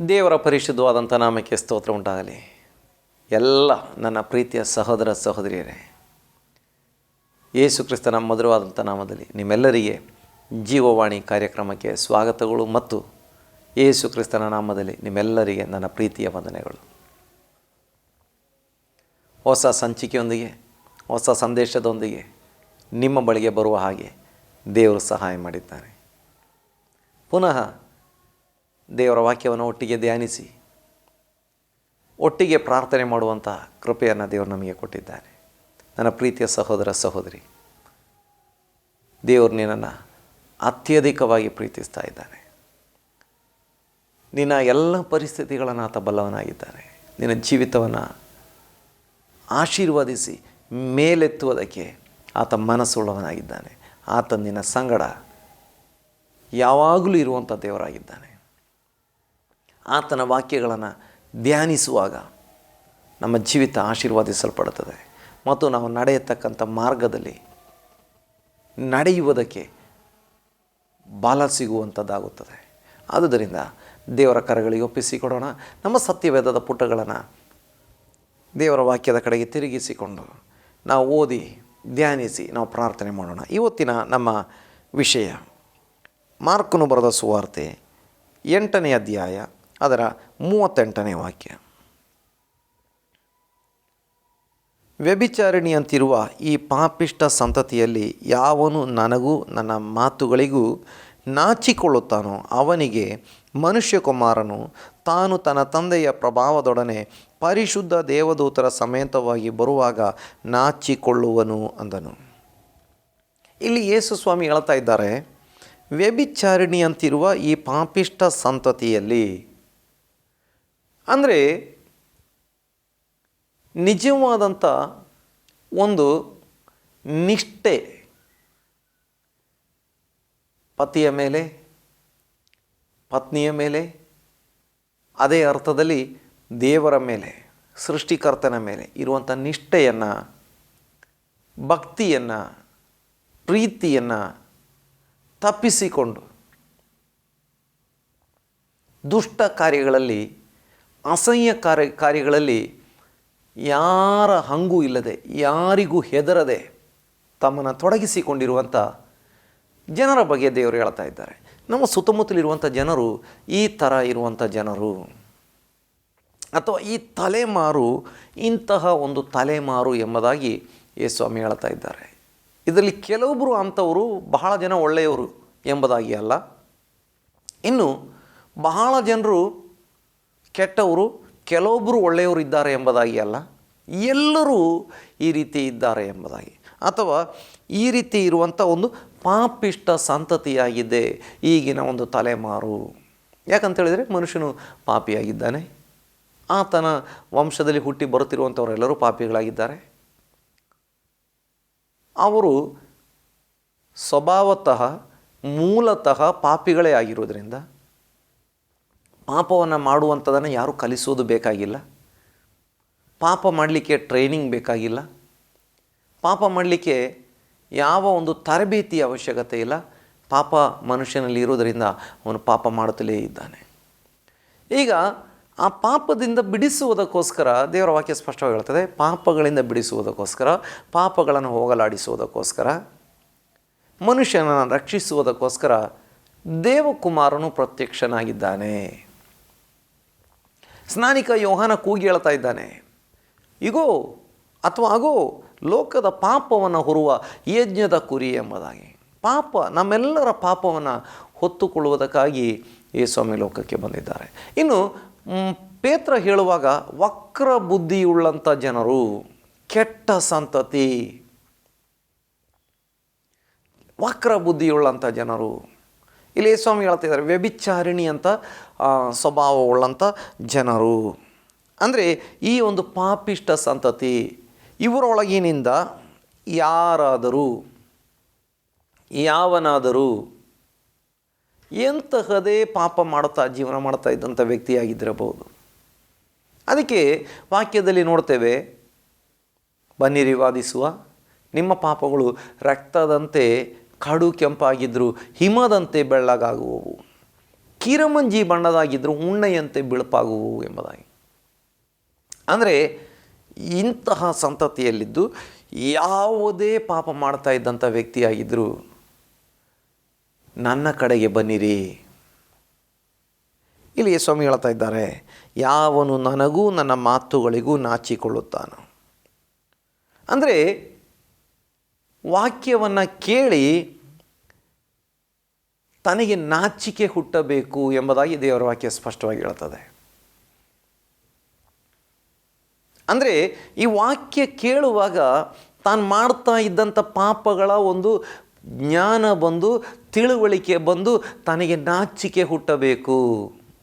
ದೇವರ ಪರಿಶುದ್ಧವಾದಂಥ ನಾಮಕ್ಕೆ ಸ್ತೋತ್ರ ಉಂಟಾಗಲಿ. ಎಲ್ಲ ನನ್ನ ಪ್ರೀತಿಯ ಸಹೋದರ ಸಹೋದರಿಯರೇ, ಯೇಸು ಕ್ರಿಸ್ತನ ಮಧುರವಾದಂಥ ನಾಮದಲ್ಲಿ ನಿಮ್ಮೆಲ್ಲರಿಗೆ ಜೀವವಾಣಿ ಕಾರ್ಯಕ್ರಮಕ್ಕೆ ಸ್ವಾಗತಗಳು ಮತ್ತು ಯೇಸು ಕ್ರಿಸ್ತನ ನಾಮದಲ್ಲಿ ನಿಮ್ಮೆಲ್ಲರಿಗೆ ನನ್ನ ಪ್ರೀತಿಯ ವಂದನೆಗಳು. ಹೊಸ ಸಂಚಿಕೆಯೊಂದಿಗೆ ಹೊಸ ಸಂದೇಶದೊಂದಿಗೆ ನಿಮ್ಮ ಬಳಿಗೆ ಬರುವ ಹಾಗೆ ದೇವರು ಸಹಾಯ ಮಾಡಿದ್ದಾನೆ. ಪುನಃ ದೇವರ ವಾಕ್ಯವನ್ನು ಒಟ್ಟಿಗೆ ಧ್ಯಾನಿಸಿ ಒಟ್ಟಿಗೆ ಪ್ರಾರ್ಥನೆ ಮಾಡುವಂಥ ಕೃಪೆಯನ್ನು ದೇವರು ನಮಗೆ ಕೊಟ್ಟಿದ್ದಾನೆ. ನನ್ನ ಪ್ರೀತಿಯ ಸಹೋದರ ಸಹೋದರಿ, ದೇವರು ನಿನ್ನನ್ನು ಅತ್ಯಧಿಕವಾಗಿ ಪ್ರೀತಿಸ್ತಾ ಇದ್ದಾನೆ. ನಿನ್ನ ಎಲ್ಲ ಪರಿಸ್ಥಿತಿಗಳನ್ನು ಆತ ಬಲ್ಲವನಾಗಿದ್ದಾನೆ. ನಿನ್ನ ಜೀವಿತವನ್ನು ಆಶೀರ್ವದಿಸಿ ಮೇಲೆತ್ತುವುದಕ್ಕೆ ಆತ ಮನಸ್ಸುಳ್ಳವನಾಗಿದ್ದಾನೆ. ಆತ ನಿನ್ನ ಸಂಗಡ ಯಾವಾಗಲೂ ಇರುವಂಥ ದೇವರಾಗಿದ್ದಾನೆ. ಆತನ ವಾಕ್ಯಗಳನ್ನು ಧ್ಯಾನಿಸುವಾಗ ನಮ್ಮ ಜೀವಿತ ಆಶೀರ್ವಾದಿಸಲ್ಪಡುತ್ತದೆ ಮತ್ತು ನಾವು ನಡೆಯತಕ್ಕಂಥ ಮಾರ್ಗದಲ್ಲಿ ನಡೆಯುವುದಕ್ಕೆ ಬಲ ಸಿಗುವಂಥದ್ದಾಗುತ್ತದೆ. ಆದುದರಿಂದ ದೇವರ ಕರಗಳಿಗೆ ಒಪ್ಪಿಸಿಕೊಡೋಣ. ನಮ್ಮ ಸತ್ಯವೇದದ ಪುಟಗಳನ್ನು ದೇವರ ವಾಕ್ಯದ ಕಡೆಗೆ ತಿರುಗಿಸಿಕೊಂಡು ನಾವು ಓದಿ ಧ್ಯಾನಿಸಿ ನಾವು ಪ್ರಾರ್ಥನೆ ಮಾಡೋಣ. ಇವತ್ತಿನ ನಮ್ಮ ವಿಷಯ ಮಾರ್ಕನು ಬರೆದ ಸುವಾರ್ತೆ 8ನೇ ಅಧ್ಯಾಯ ಅದರ 38ನೇ ವಾಕ್ಯ. ವ್ಯಭಿಚಾರಿಣಿಯಂತಿರುವ ಈ ಪಾಪಿಷ್ಟ ಸಂತತಿಯಲ್ಲಿ ಯಾವನು ನನಗೂ ನನ್ನ ಮಾತುಗಳಿಗೂ ನಾಚಿಕೊಳ್ಳುತ್ತಾನೋ ಅವನಿಗೆ ಮನುಷ್ಯಕುಮಾರನು ತಾನು ತನ್ನ ತಂದೆಯ ಪ್ರಭಾವದೊಡನೆ ಪರಿಶುದ್ಧ ದೇವದೂತರ ಸಮೇತವಾಗಿ ಬರುವಾಗ ನಾಚಿಕೊಳ್ಳುವನು ಅಂದನು. ಇಲ್ಲಿ ಯೇಸು ಸ್ವಾಮಿ ಹೇಳ್ತಾ ಇದ್ದಾರೆ, ವ್ಯಭಿಚಾರಿಣಿಯಂತಿರುವ ಈ ಪಾಪಿಷ್ಟ ಸಂತತಿಯಲ್ಲಿ, ಅಂದರೆ ನಿಜವಾದಂಥ ಒಂದು ನಿಷ್ಠೆ ಪತಿಯ ಮೇಲೆ ಪತ್ನಿಯ ಮೇಲೆ, ಅದೇ ಅರ್ಥದಲ್ಲಿ ದೇವರ ಮೇಲೆ ಸೃಷ್ಟಿಕರ್ತನ ಮೇಲೆ ಇರುವಂಥ ನಿಷ್ಠೆಯನ್ನು, ಭಕ್ತಿಯನ್ನು, ಪ್ರೀತಿಯನ್ನು ತಪ್ಪಿಸಿಕೊಂಡು ದುಷ್ಟ ಕಾರ್ಯಗಳಲ್ಲಿ, ಅಸಹ್ಯ ಕಾರ್ಯಗಳಲ್ಲಿ ಯಾರ ಹಂಗೂ ಇಲ್ಲದೆ, ಯಾರಿಗೂ ಹೆದರದೆ ತಮ್ಮನ್ನು ತೊಡಗಿಸಿಕೊಂಡಿರುವಂಥ ಜನರ ಬಗ್ಗೆ ದೇವರು ಹೇಳ್ತಾ ಇದ್ದಾರೆ. ನಮ್ಮ ಸುತ್ತಮುತ್ತಲಿರುವಂಥ ಜನರು ಈ ಥರ ಇರುವಂಥ ಜನರು, ಅಥವಾ ಈ ತಲೆಮಾರು ಇಂತಹ ಒಂದು ತಲೆಮಾರು ಎಂಬುದಾಗಿ ಯೇಸುಸ್ವಾಮಿ ಹೇಳ್ತಾ ಇದ್ದಾರೆ. ಇದರಲ್ಲಿ ಕೆಲವೊಬ್ಬರು ಅಂಥವರು ಬಹಳ ಜನ ಒಳ್ಳೆಯವರು ಎಂಬುದಾಗಿ ಅಲ್ಲ, ಇನ್ನು ಬಹಳ ಜನರು ಕೆಟ್ಟವರು, ಕೆಲವೊಬ್ಬರು ಒಳ್ಳೆಯವರು ಇದ್ದಾರೆ ಎಂಬುದಾಗಿ ಅಲ್ಲ, ಎಲ್ಲರೂ ಈ ರೀತಿ ಇದ್ದಾರೆ ಎಂಬುದಾಗಿ, ಅಥವಾ ಈ ರೀತಿ ಇರುವಂಥ ಒಂದು ಪಾಪಿಷ್ಟ ಸಂತತಿಯಾಗಿದೆ ಈಗಿನ ಒಂದು ತಲೆಮಾರು. ಯಾಕಂತೇಳಿದರೆ ಮನುಷ್ಯನು ಪಾಪಿಯಾಗಿದ್ದಾನೆ, ಆತನ ವಂಶದಲ್ಲಿ ಹುಟ್ಟಿ ಬರುತ್ತಿರುವಂಥವರೆಲ್ಲರೂ ಪಾಪಿಗಳಾಗಿದ್ದಾರೆ. ಅವರು ಸ್ವಭಾವತಃ ಮೂಲತಃ ಪಾಪಿಗಳೇ ಆಗಿರೋದ್ರಿಂದ ಪಾಪವನ್ನು ಮಾಡುವಂಥದ್ದನ್ನು ಯಾರೂ ಕಲಿಸೋದು ಬೇಕಾಗಿಲ್ಲ. ಪಾಪ ಮಾಡಲಿಕ್ಕೆ ಟ್ರೈನಿಂಗ್ ಬೇಕಾಗಿಲ್ಲ. ಪಾಪ ಮಾಡಲಿಕ್ಕೆ ಯಾವ ಒಂದು ತರಬೇತಿ ಅವಶ್ಯಕತೆ ಇಲ್ಲ. ಪಾಪ ಮನುಷ್ಯನಲ್ಲಿ ಇರೋದರಿಂದ ಅವನು ಪಾಪ ಮಾಡುತ್ತಲೇ ಇದ್ದಾನೆ. ಈಗ ಆ ಪಾಪದಿಂದ ಬಿಡಿಸುವುದಕ್ಕೋಸ್ಕರ ದೇವರ ವಾಕ್ಯ ಸ್ಪಷ್ಟವಾಗಿ ಹೇಳ್ತದೆ, ಪಾಪಗಳಿಂದ ಬಿಡಿಸುವುದಕ್ಕೋಸ್ಕರ, ಪಾಪಗಳನ್ನು ಹೋಗಲಾಡಿಸುವುದಕ್ಕೋಸ್ಕರ, ಮನುಷ್ಯನನ್ನು ರಕ್ಷಿಸುವುದಕ್ಕೋಸ್ಕರ ದೇವಕುಮಾರನು ಪ್ರತ್ಯಕ್ಷನಾಗಿದ್ದಾನೆ. ಸ್ನಾನಿಕ ಯೋಹಾನ ಕೂಗಿ ಹೇಳ್ತಾ ಇದ್ದಾನೆ, ಇಗೋ ಅಥವಾ ಆಗೋ ಲೋಕದ ಪಾಪವನ್ನು ಹೊರುವ ಯಜ್ಞದ ಕುರಿ ಎಂಬುದಾಗಿ. ಪಾಪ, ನಮ್ಮೆಲ್ಲರ ಪಾಪವನ್ನು ಹೊತ್ತುಕೊಳ್ಳುವುದಕ್ಕಾಗಿ ಯೇಸುಸ್ವಾಮಿ ಲೋಕಕ್ಕೆ ಬಂದಿದ್ದಾರೆ. ಇನ್ನು ಪೇತ್ರ ಹೇಳುವಾಗ ವಕ್ರ ಬುದ್ಧಿಯುಳ್ಳಂಥ ಜನರು, ಕೆಟ್ಟ ಸಂತತಿ, ವಕ್ರ ಬುದ್ಧಿಯುಳ್ಳಂಥ ಜನರು. ಇಲ್ಲಿ ಯೇಸುಸ್ವಾಮಿ ಹೇಳ್ತಿದ್ದಾರೆ ವ್ಯಭಿಚಾರಿಣಿ ಅಂತ ಸ್ವಭಾವವುಳ್ಳಂಥ ಜನರು. ಅಂದರೆ ಈ ಒಂದು ಪಾಪಿಷ್ಟ ಸಂತತಿ, ಇವರೊಳಗಿನಿಂದ ಯಾರಾದರೂ ಯಾವನಾದರೂ ಎಂತಹದೇ ಪಾಪ ಮಾಡ್ತಾ ಜೀವನ ಮಾಡ್ತಾ ಇದ್ದಂಥ ವ್ಯಕ್ತಿಯಾಗಿದ್ದಿರಬಹುದು. ಅದಕ್ಕೆ ವಾಕ್ಯದಲ್ಲಿ ನೋಡ್ತೇವೆ, ಬನ್ನಿರಿ ವಾದಿಸುವ, ನಿಮ್ಮ ಪಾಪಗಳು ರಕ್ತದಂತೆ ಕಡು ಕೆಂಪಾಗಿದ್ದರೂ ಹಿಮದಂತೆ ಬೆಳ್ಳಗಾಗುವವು. ಕಿರಮಂಜಿ ಬಣ್ಣದಾಗಿದ್ದರೂ ಉಣ್ಣೆಯಂತೆ ಬಿಳುಪಾಗುವು ಎಂಬುದಾಗಿ. ಅಂದರೆ ಇಂತಹ ಸಂತತಿಯಲ್ಲಿದ್ದು ಯಾವುದೇ ಪಾಪ ಮಾಡ್ತಾ ಇದ್ದಂಥ ವ್ಯಕ್ತಿಯಾಗಿದ್ದರೂ ನನ್ನ ಕಡೆಗೆ ಬನ್ನಿರಿ. ಇಲ್ಲಿ ಸ್ವಾಮಿ ಹೇಳ್ತಾ ಇದ್ದಾರೆ, ಯಾವನು ನನಗೂ ನನ್ನ ಮಾತುಗಳಿಗೂ ನಾಚಿಕೊಳ್ಳುತ್ತಾನೋ. ಅಂದರೆ ವಾಕ್ಯವನ್ನು ಕೇಳಿ ತನಗೆ ನಾಚಿಕೆ ಹುಟ್ಟಬೇಕು ಎಂಬುದಾಗಿ ದೇವರ ವಾಕ್ಯ ಸ್ಪಷ್ಟವಾಗಿ ಹೇಳ್ತದೆ. ಅಂದರೆ ಈ ವಾಕ್ಯ ಕೇಳುವಾಗ ತಾನು ಮಾಡ್ತಾ ಇದ್ದಂಥ ಪಾಪಗಳ ಒಂದು ಜ್ಞಾನ ಬಂದು, ತಿಳುವಳಿಕೆ ಬಂದು ತನಗೆ ನಾಚಿಕೆ ಹುಟ್ಟಬೇಕು.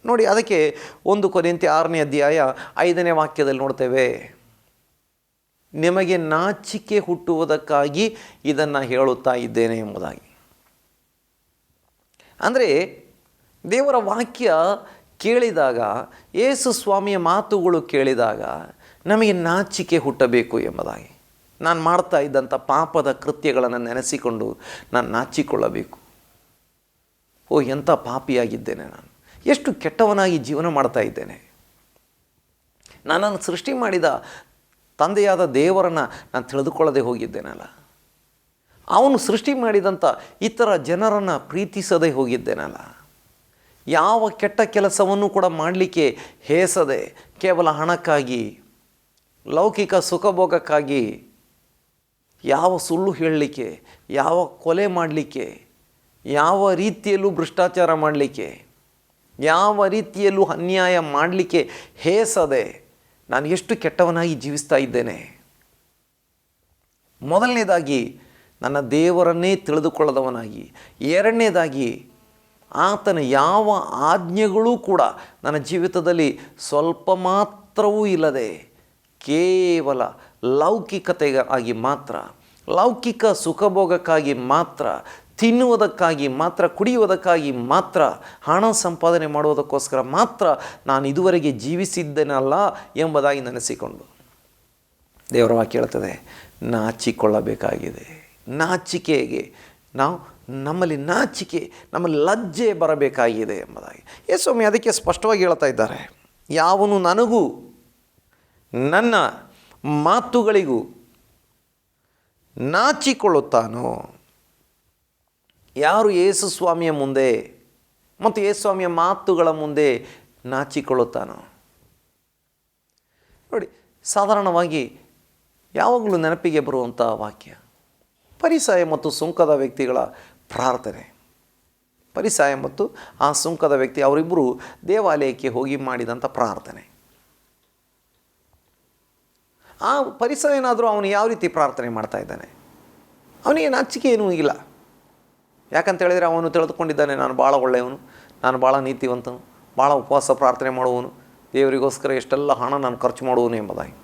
ನೋಡಿ, ಅದಕ್ಕೆ 1 ಕೊರಿಂಥಿ 6ನೇ ಅಧ್ಯಾಯ 5ನೇ ವಾಕ್ಯದಲ್ಲಿ ನೋಡ್ತೇವೆ, ನಿಮಗೆ ನಾಚಿಕೆ ಹುಟ್ಟುವುದಕ್ಕಾಗಿ ಇದನ್ನು ಹೇಳುತ್ತಾ ಇದ್ದೇನೆ ಎಂಬುದಾಗಿ. ಅಂದರೆ ದೇವರ ವಾಕ್ಯ ಕೇಳಿದಾಗ, ಯೇಸು ಸ್ವಾಮಿಯ ಮಾತುಗಳು ಕೇಳಿದಾಗ ನಮಗೆ ನಾಚಿಕೆ ಹುಟ್ಟಬೇಕು ಎಂಬುದಾಗಿ. ನಾನು ಮಾಡ್ತಾ ಇದ್ದಂಥ ಪಾಪದ ಕೃತ್ಯಗಳನ್ನು ನೆನೆಸಿಕೊಂಡು ನಾನು ನಾಚಿಕೊಳ್ಳಬೇಕು. ಎಂಥ ಪಾಪಿಯಾಗಿದ್ದೇನೆ ನಾನು, ಎಷ್ಟು ಕೆಟ್ಟವನಾಗಿ ಜೀವನ ಮಾಡ್ತಾ ಇದ್ದೇನೆ. ನನ್ನನ್ನು ಸೃಷ್ಟಿ ಮಾಡಿದ ತಂದೆಯಾದ ದೇವರನ್ನು ನಾನು ತಿಳಿದುಕೊಳ್ಳದೆ ಹೋಗಿದ್ದೇನಲ್ಲ, ಅವನು ಸೃಷ್ಟಿ ಮಾಡಿದಂಥ ಇತರ ಜನರನ್ನು ಪ್ರೀತಿಸದೆ ಹೋಗಿದ್ದೇನಲ್ಲ, ಯಾವ ಕೆಟ್ಟ ಕೆಲಸವನ್ನು ಕೂಡ ಮಾಡಲಿಕ್ಕೆ ಹೇಸದೆ ಕೇವಲ ಹಣಕ್ಕಾಗಿ, ಲೌಕಿಕ ಸುಖಭೋಗಕ್ಕಾಗಿ, ಯಾವ ಸುಳ್ಳು ಹೇಳಲಿಕ್ಕೆ, ಯಾವ ಕೊಲೆ ಮಾಡಲಿಕ್ಕೆ, ಯಾವ ರೀತಿಯಲ್ಲೂ ಭ್ರಷ್ಟಾಚಾರ ಮಾಡಲಿಕ್ಕೆ, ಯಾವ ರೀತಿಯಲ್ಲೂ ಅನ್ಯಾಯ ಮಾಡಲಿಕ್ಕೆ ಹೇಸದೆ ನಾನು ಎಷ್ಟು ಕೆಟ್ಟವನಾಗಿ ಜೀವಿಸ್ತಾ ಇದ್ದೇನೆ. ಮೊದಲನೇದಾಗಿ ನನ್ನ ದೇವರನ್ನೇ ತಿಳಿದುಕೊಳ್ಳದವನಾಗಿ, ಎರಡನೇದಾಗಿ ಆತನ ಯಾವ ಆಜ್ಞೆಗಳೂ ಕೂಡ ನನ್ನ ಜೀವಿತದಲ್ಲಿ ಸ್ವಲ್ಪ ಮಾತ್ರವೂ ಇಲ್ಲದೆ ಕೇವಲ ಲೌಕಿಕತೆಗಾಗಿ ಮಾತ್ರ, ಲೌಕಿಕ ಸುಖಭೋಗಕ್ಕಾಗಿ ಮಾತ್ರ, ತಿನ್ನುವುದಕ್ಕಾಗಿ ಮಾತ್ರ, ಕುಡಿಯುವುದಕ್ಕಾಗಿ ಮಾತ್ರ, ಹಣ ಸಂಪಾದನೆ ಮಾಡುವುದಕ್ಕೋಸ್ಕರ ಮಾತ್ರ ನಾನು ಇದುವರೆಗೆ ಜೀವಿಸಿದ್ದೇನಲ್ಲ ಎಂಬುದಾಗಿ ನೆನೆಸಿಕೊಂಡು ದೇವರ ವಾಕ್ಯ ಹೇಳ್ತದೆ, ನಾಚಿಕೊಳ್ಳಬೇಕಾಗಿದೆ. ನಾಚಿಕೆಗೆ ನಮ್ಮಲ್ಲಿ ನಾಚಿಕೆ, ನಮ್ಮಲ್ಲಿ ಲಜ್ಜೆ ಬರಬೇಕಾಗಿದೆ ಎಂಬುದಾಗಿ ಯೇಸುಸ್ವಾಮಿ ಅದಕ್ಕೆ ಸ್ಪಷ್ಟವಾಗಿ ಹೇಳ್ತಾ ಇದ್ದಾರೆ, ಯಾವನು ನನಗೂ ನನ್ನ ಮಾತುಗಳಿಗೂ ನಾಚಿಕೊಳ್ಳುತ್ತಾನೋ, ಯಾರು ಯೇಸು ಸ್ವಾಮಿಯ ಮುಂದೆ ಮತ್ತು ಯೇಸು ಸ್ವಾಮಿಯ ಮಾತುಗಳ ಮುಂದೆ ನಾಚಿಕೊಳ್ಳುತ್ತಾನೋ. ನೋಡಿ, ಸಾಧಾರಣವಾಗಿ ಯಾವಾಗಲೂ ನೆನಪಿಗೆ ಬರುವಂಥ ವಾಕ್ಯ ಫರಿಸಾಯ ಮತ್ತು ಸುಂಕದ ವ್ಯಕ್ತಿಗಳ ಪ್ರಾರ್ಥನೆ. ಫರಿಸಾಯ ಮತ್ತು ಆ ಸುಂಕದ ವ್ಯಕ್ತಿ ಅವರಿಬ್ಬರು ದೇವಾಲಯಕ್ಕೆ ಹೋಗಿ ಮಾಡಿದಂಥ ಪ್ರಾರ್ಥನೆ. ಆ ಫರಿಸಾಯನಾದರೂ ಅವನು ಯಾವ ರೀತಿ ಪ್ರಾರ್ಥನೆ ಮಾಡ್ತಾ ಇದ್ದಾನೆ? ಅವನಿಗೆ ನಾಚಿಕೆ ಏನೂ ಇಲ್ಲ. ಯಾಕಂತ ಹೇಳಿದರೆ ಅವನು ತಿಳಿದುಕೊಂಡಿದ್ದಾನೆ, ನಾನು ಭಾಳ ಒಳ್ಳೆಯವನು, ನಾನು ಭಾಳ ನೀತಿವಂತನು, ಭಾಳ ಉಪವಾಸ ಪ್ರಾರ್ಥನೆ ಮಾಡುವವನು, ದೇವರಿಗೋಸ್ಕರ ಎಷ್ಟೆಲ್ಲ ಹಣ ನಾನು ಖರ್ಚು ಮಾಡುವನು ಎಂಬುದಾಗಿ.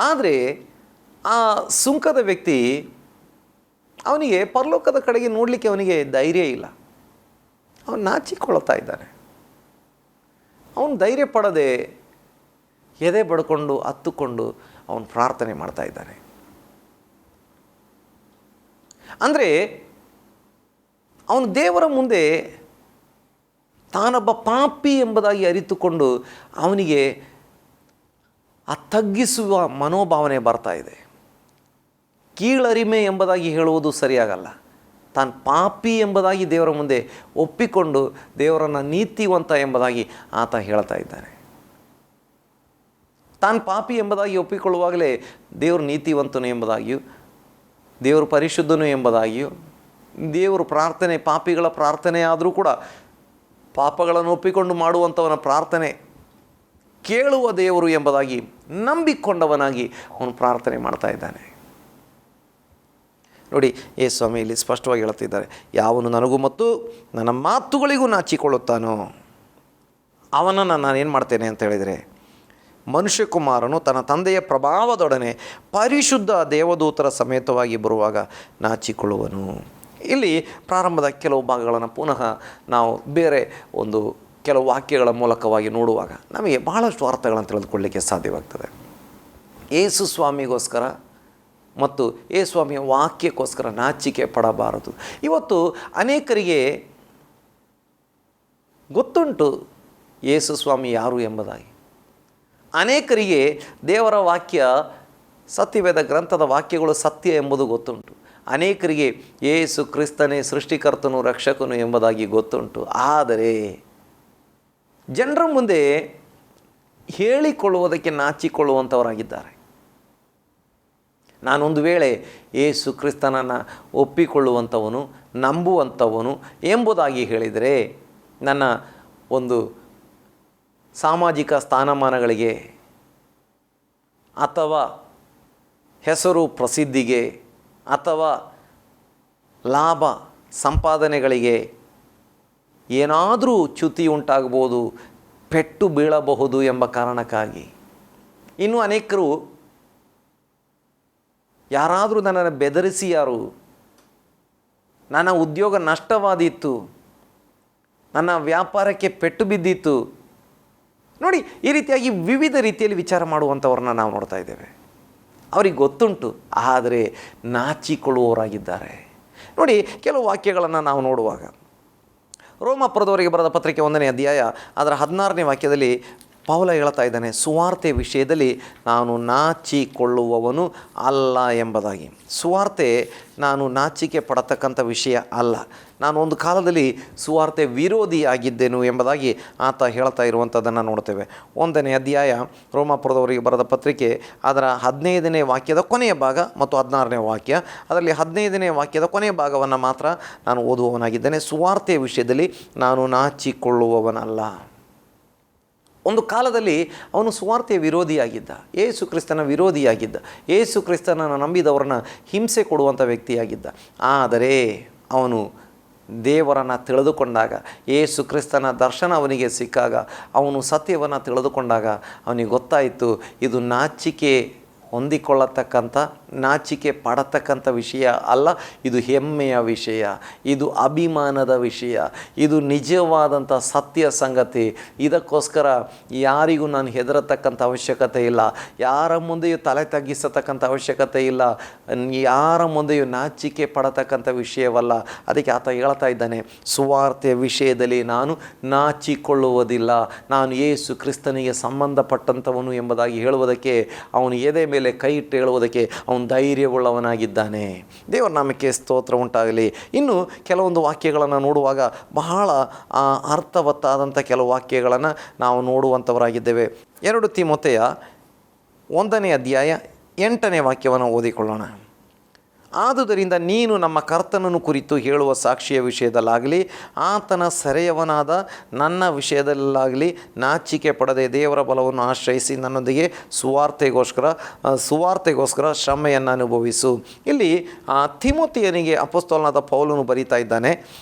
ಆದರೆ ಆ ಸುಂಕದ ವ್ಯಕ್ತಿ ಅವನಿಗೆ ಪರಲೋಕದ ಕಡೆಗೆ ನೋಡಲಿಕ್ಕೆ ಅವನಿಗೆ ಧೈರ್ಯ ಇಲ್ಲ. ಅವನು ನಾಚಿಕೊಳ್ತಾ ಇದ್ದಾನೆ. ಅವನು ಧೈರ್ಯ ಪಡದೆ ಎದೆ ಬಡ್ಕೊಂಡು ಹತ್ತುಕೊಂಡು ಅವನು ಪ್ರಾರ್ಥನೆ ಮಾಡ್ತಾ ಇದ್ದಾನೆ. ಅಂದರೆ ಅವನು ದೇವರ ಮುಂದೆ ತಾನೊಬ್ಬ ಪಾಪಿ ಎಂಬುದಾಗಿ ಅರಿತುಕೊಂಡು ಅವನಿಗೆ ಆ ತಗ್ಗಿಸುವ ಮನೋಭಾವನೆ ಬರ್ತಾ ಇದೆ. ಕೀಳರಿಮೆ ಎಂಬುದಾಗಿ ಹೇಳುವುದು ಸರಿಯಾಗಲ್ಲ. ತಾನು ಪಾಪಿ ಎಂಬುದಾಗಿ ದೇವರ ಮುಂದೆ ಒಪ್ಪಿಕೊಂಡು ದೇವರನ್ನು ನೀತಿವಂತ ಎಂಬುದಾಗಿ ಆತ ಹೇಳ್ತಾ ಇದ್ದಾನೆ. ತಾನು ಪಾಪಿ ಎಂಬುದಾಗಿ ಒಪ್ಪಿಕೊಳ್ಳುವಾಗಲೇ ದೇವರು ನೀತಿವಂತನು ಎಂಬುದಾಗಿಯೂ, ದೇವರು ಪರಿಶುದ್ಧನು ಎಂಬುದಾಗಿಯೂ, ದೇವರು ಪ್ರಾರ್ಥನೆ ಪಾಪಿಗಳ ಪ್ರಾರ್ಥನೆ ಆದರೂ ಕೂಡ ಪಾಪಗಳನ್ನು ಒಪ್ಪಿಕೊಂಡು ಮಾಡುವಂಥವನ ಪ್ರಾರ್ಥನೆ ಕೇಳುವ ದೇವರು ಎಂಬುದಾಗಿ ನಂಬಿಕೊಂಡವನಾಗಿ ಅವನು ಪ್ರಾರ್ಥನೆ ಮಾಡ್ತಾ ಇದ್ದಾನೆ. ನೋಡಿ, ಯೇಸು ಸ್ವಾಮಿ ಇಲ್ಲಿ ಸ್ಪಷ್ಟವಾಗಿ ಹೇಳ್ತಿದ್ದಾರೆ, ಯಾವನು ನನಗೂ ಮತ್ತು ನನ್ನ ಮಾತುಗಳಿಗೂ ನಾಚಿಕೊಳ್ಳುತ್ತಾನೋ ಅವನನ್ನು ನಾನೇನು ಮಾಡ್ತೇನೆ ಅಂತ ಹೇಳಿದರೆ, ಮನುಷ್ಯಕುಮಾರನು ತನ್ನ ತಂದೆಯ ಪ್ರಭಾವದೊಡನೆ ಪರಿಶುದ್ಧ ದೇವದೂತರ ಸಮೇತವಾಗಿ ಬರುವಾಗ ನಾಚಿಕೊಳ್ಳುವನು. ಇಲ್ಲಿ ಪ್ರಾರಂಭದ ಕೆಲವು ಭಾಗಗಳನ್ನು ಪುನಃ ನಾವು ಬೇರೆ ಒಂದು ಕೆಲವು ವಾಕ್ಯಗಳ ಮೂಲಕವಾಗಿ ನೋಡುವಾಗ ನಮಗೆ ಬಹಳಷ್ಟು ಅರ್ಥಗಳನ್ನು ತಿಳಿದುಕೊಳ್ಳಲಿಕ್ಕೆ ಸಾಧ್ಯವಾಗ್ತದೆ. ಯೇಸು ಸ್ವಾಮಿಗೋಸ್ಕರ ಮತ್ತು ಯೇಸು ಸ್ವಾಮಿಯ ವಾಕ್ಯಕ್ಕೋಸ್ಕರ ನಾಚಿಕೆ ಪಡಬಾರದು. ಇವತ್ತು ಅನೇಕರಿಗೆ ಗೊತ್ತುಂಟು ಯೇಸು ಸ್ವಾಮಿ ಯಾರು ಎಂಬುದಾಗಿ. ಅನೇಕರಿಗೆ ದೇವರ ವಾಕ್ಯ, ಸತ್ಯವೇದ ಗ್ರಂಥದ ವಾಕ್ಯಗಳು ಸತ್ಯ ಎಂಬುದು ಗೊತ್ತುಂಟು. ಅನೇಕರಿಗೆ ಯೇಸು ಕ್ರಿಸ್ತನೇ ಸೃಷ್ಟಿಕರ್ತನು ರಕ್ಷಕನು ಎಂಬುದಾಗಿ ಗೊತ್ತುಂಟು. ಆದರೆ ಜನರ ಮುಂದೆ ಹೇಳಿಕೊಳ್ಳುವುದಕ್ಕೆ ನಾಚಿಕೊಳ್ಳುವಂಥವರಾಗಿದ್ದಾರೆ. ನಾನೊಂದು ವೇಳೆ ಯೇಸು ಕ್ರಿಸ್ತನನ್ನು ಒಪ್ಪಿಕೊಳ್ಳುವಂಥವನು, ನಂಬುವಂಥವನು ಎಂಬುದಾಗಿ ಹೇಳಿದರೆ ನನ್ನ ಒಂದು ಸಾಮಾಜಿಕ ಸ್ಥಾನಮಾನಗಳಿಗೆ ಅಥವಾ ಹೆಸರು ಪ್ರಸಿದ್ಧಿಗೆ ಅಥವಾ ಲಾಭ ಸಂಪಾದನೆಗಳಿಗೆ ಏನಾದರೂ ಚ್ಯುತಿ ಉಂಟಾಗ್ಬೋದು, ಪೆಟ್ಟು ಬೀಳಬಹುದು ಎಂಬ ಕಾರಣಕ್ಕಾಗಿ. ಇನ್ನು ಅನೇಕರು ಯಾರಾದರೂ ನನ್ನನ್ನು ಬೆದರಿಸಿಯಾರು, ನನ್ನ ಉದ್ಯೋಗ ನಷ್ಟವಾದೀತು, ನನ್ನ ವ್ಯಾಪಾರಕ್ಕೆ ಪೆಟ್ಟು ಬಿದ್ದಿತ್ತು, ನೋಡಿ ಈ ರೀತಿಯಾಗಿ ವಿವಿಧ ರೀತಿಯಲ್ಲಿ ವಿಚಾರ ಮಾಡುವಂಥವ್ರನ್ನ ನಾವು ನೋಡ್ತಾ ಇದ್ದೇವೆ. ಅವರಿಗೆ ಗೊತ್ತುಂಟು, ಆದರೆ ನಾಚಿಕೊಳ್ಳುವವರಾಗಿದ್ದಾರೆ. ನೋಡಿ, ಕೆಲವು ವಾಕ್ಯಗಳನ್ನು ನಾವು ನೋಡುವಾಗ ರೋಮಾಪುರದವರಿಗೆ ಬರೆದ ಪತ್ರಿಕೆ 1ನೇ ಅಧ್ಯಾಯ ಅದರ 16ನೇ ವಾಕ್ಯದಲ್ಲಿ ಪೌಲ ಹೇಳ್ತಾ ಇದ್ದಾನೆ, ಸುವಾರ್ತೆ ವಿಷಯದಲ್ಲಿ ನಾನು ನಾಚಿಕೊಳ್ಳುವವನು ಅಲ್ಲ ಎಂಬುದಾಗಿ. ಸುವಾರ್ತೆ ನಾನು ನಾಚಿಕೆ ಪಡತಕ್ಕಂಥ ವಿಷಯ ಅಲ್ಲ. ನಾನು ಒಂದು ಕಾಲದಲ್ಲಿ ಸುವಾರ್ತೆ ವಿರೋಧಿಯಾಗಿದ್ದೆನು ಎಂಬುದಾಗಿ ಆತ ಹೇಳ್ತಾ ಇರುವಂಥದ್ದನ್ನು ನೋಡ್ತೇವೆ. 1ನೇ ಅಧ್ಯಾಯ ರೋಮಾಪುರದವರಿಗೆ ಬರೆದ ಪತ್ರಿಕೆ ಅದರ 15ನೇ ವಾಕ್ಯದ ಕೊನೆಯ ಭಾಗ ಮತ್ತು 16ನೇ ವಾಕ್ಯ, ಅದರಲ್ಲಿ 15ನೇ ವಾಕ್ಯದ ಕೊನೆಯ ಭಾಗವನ್ನು ಮಾತ್ರ ನಾನು ಓದುವವನಾಗಿದ್ದೇನೆ. ಸುವಾರ್ತೆಯ ವಿಷಯದಲ್ಲಿ ನಾನು ನಾಚಿಕೊಳ್ಳುವವನಲ್ಲ. ಒಂದು ಕಾಲದಲ್ಲಿ ಅವನು ಸುವಾರ್ತೆಯ ವಿರೋಧಿಯಾಗಿದ್ದ, ಯೇಸು ಕ್ರಿಸ್ತನ ವಿರೋಧಿಯಾಗಿದ್ದ, ಯೇಸು ಕ್ರಿಸ್ತನನ್ನು ನಂಬಿದವರನ್ನ ಹಿಂಸೆ ಕೊಡುವಂಥ ವ್ಯಕ್ತಿಯಾಗಿದ್ದ. ಆದರೆ ಅವನು ದೇವರನ್ನು ತಿಳಿದುಕೊಂಡಾಗ, ಯೇಸು ಕ್ರಿಸ್ತನ ದರ್ಶನ ಅವನಿಗೆ ಸಿಕ್ಕಾಗ, ಅವನು ಸತ್ಯವನ್ನು ತಿಳಿದುಕೊಂಡಾಗ ಅವನಿಗೆ ಗೊತ್ತಾಯಿತು, ಇದು ನಾಚಿಕೆ ಹೊಂದಿಕೊಳ್ಳತಕ್ಕಂಥ, ನಾಚಿಕೆ ಪಡತಕ್ಕಂಥ ವಿಷಯ ಅಲ್ಲ, ಇದು ಹೆಮ್ಮೆಯ ವಿಷಯ, ಇದು ಅಭಿಮಾನದ ವಿಷಯ, ಇದು ನಿಜವಾದಂಥ ಸತ್ಯ ಸಂಗತಿ. ಇದಕ್ಕೋಸ್ಕರ ಯಾರಿಗೂ ನಾನು ಹೆದರತಕ್ಕಂಥ ಅವಶ್ಯಕತೆ ಇಲ್ಲ, ಯಾರ ಮುಂದೆಯೂ ತಲೆ ತಗ್ಗಿಸತಕ್ಕಂಥ ಅವಶ್ಯಕತೆ ಇಲ್ಲ, ಯಾರ ಮುಂದೆಯೂ ನಾಚಿಕೆ ಪಡತಕ್ಕಂಥ ವಿಷಯವಲ್ಲ. ಅದಕ್ಕೆ ಆತ ಹೇಳ್ತಾ ಇದ್ದಾನೆ, ಸುವಾರ್ತೆಯ ವಿಷಯದಲ್ಲಿ ನಾನು ನಾಚಿಕೊಳ್ಳುವುದಿಲ್ಲ, ನಾನು ಯೇಸು ಕ್ರಿಸ್ತನಿಗೆ ಸಂಬಂಧಪಟ್ಟಂಥವನು ಎಂಬುದಾಗಿ ಹೇಳುವುದಕ್ಕೆ, ಅವನು ಎದೆ ಮೇಲೆ ಕೈ ಇಟ್ಟು ಹೇಳುವುದಕ್ಕೆ ಅವನು ಧೈರ್ಯವುಳ್ಳವನಾಗಿದ್ದಾನೆ. ದೇವರ ನಾಮಕ್ಕೆ ಸ್ತೋತ್ರ ಉಂಟಾಗಲಿ. ಇನ್ನು ಕೆಲವೊಂದು ವಾಕ್ಯಗಳನ್ನು ನೋಡುವಾಗ ಬಹಳ ಅರ್ಥವತ್ತಾದಂಥ ಕೆಲವು ವಾಕ್ಯಗಳನ್ನು ನಾವು ನೋಡುವಂಥವರಾಗಿದ್ದೇವೆ. 2 ತಿಮೋಥೆಯ 1ನೇ ಅಧ್ಯಾಯ 8ನೇ ವಾಕ್ಯವನ್ನು ಓದಿಕೊಳ್ಳೋಣ. ಆದುದರಿಂದ ನೀನು ನಮ್ಮ ಕರ್ತನನ್ನು ಕುರಿತು ಹೇಳುವ ಸಾಕ್ಷಿಯ ವಿಷಯದಲ್ಲಾಗಲಿ, ಆತನ ಸೆರೆಯವನಾದ ನನ್ನ ವಿಷಯದಲ್ಲಾಗಲಿ ನಾಚಿಕೆ ಪಡದೆ ದೇವರ ಬಲವನ್ನು ಆಶ್ರಯಿಸಿ ನನ್ನೊಂದಿಗೆ ಸುವಾರ್ತೆಗೋಸ್ಕರ ಶ್ರಮೆಯನ್ನು ಅನುಭವಿಸು. ಇಲ್ಲಿ ತಿಮೋಥೆಯನಿಗೆ ಅಪೊಸ್ತಲನಾದ ಪೌಲನು ಬರೀತಾ ಇದ್ದಾನೆ.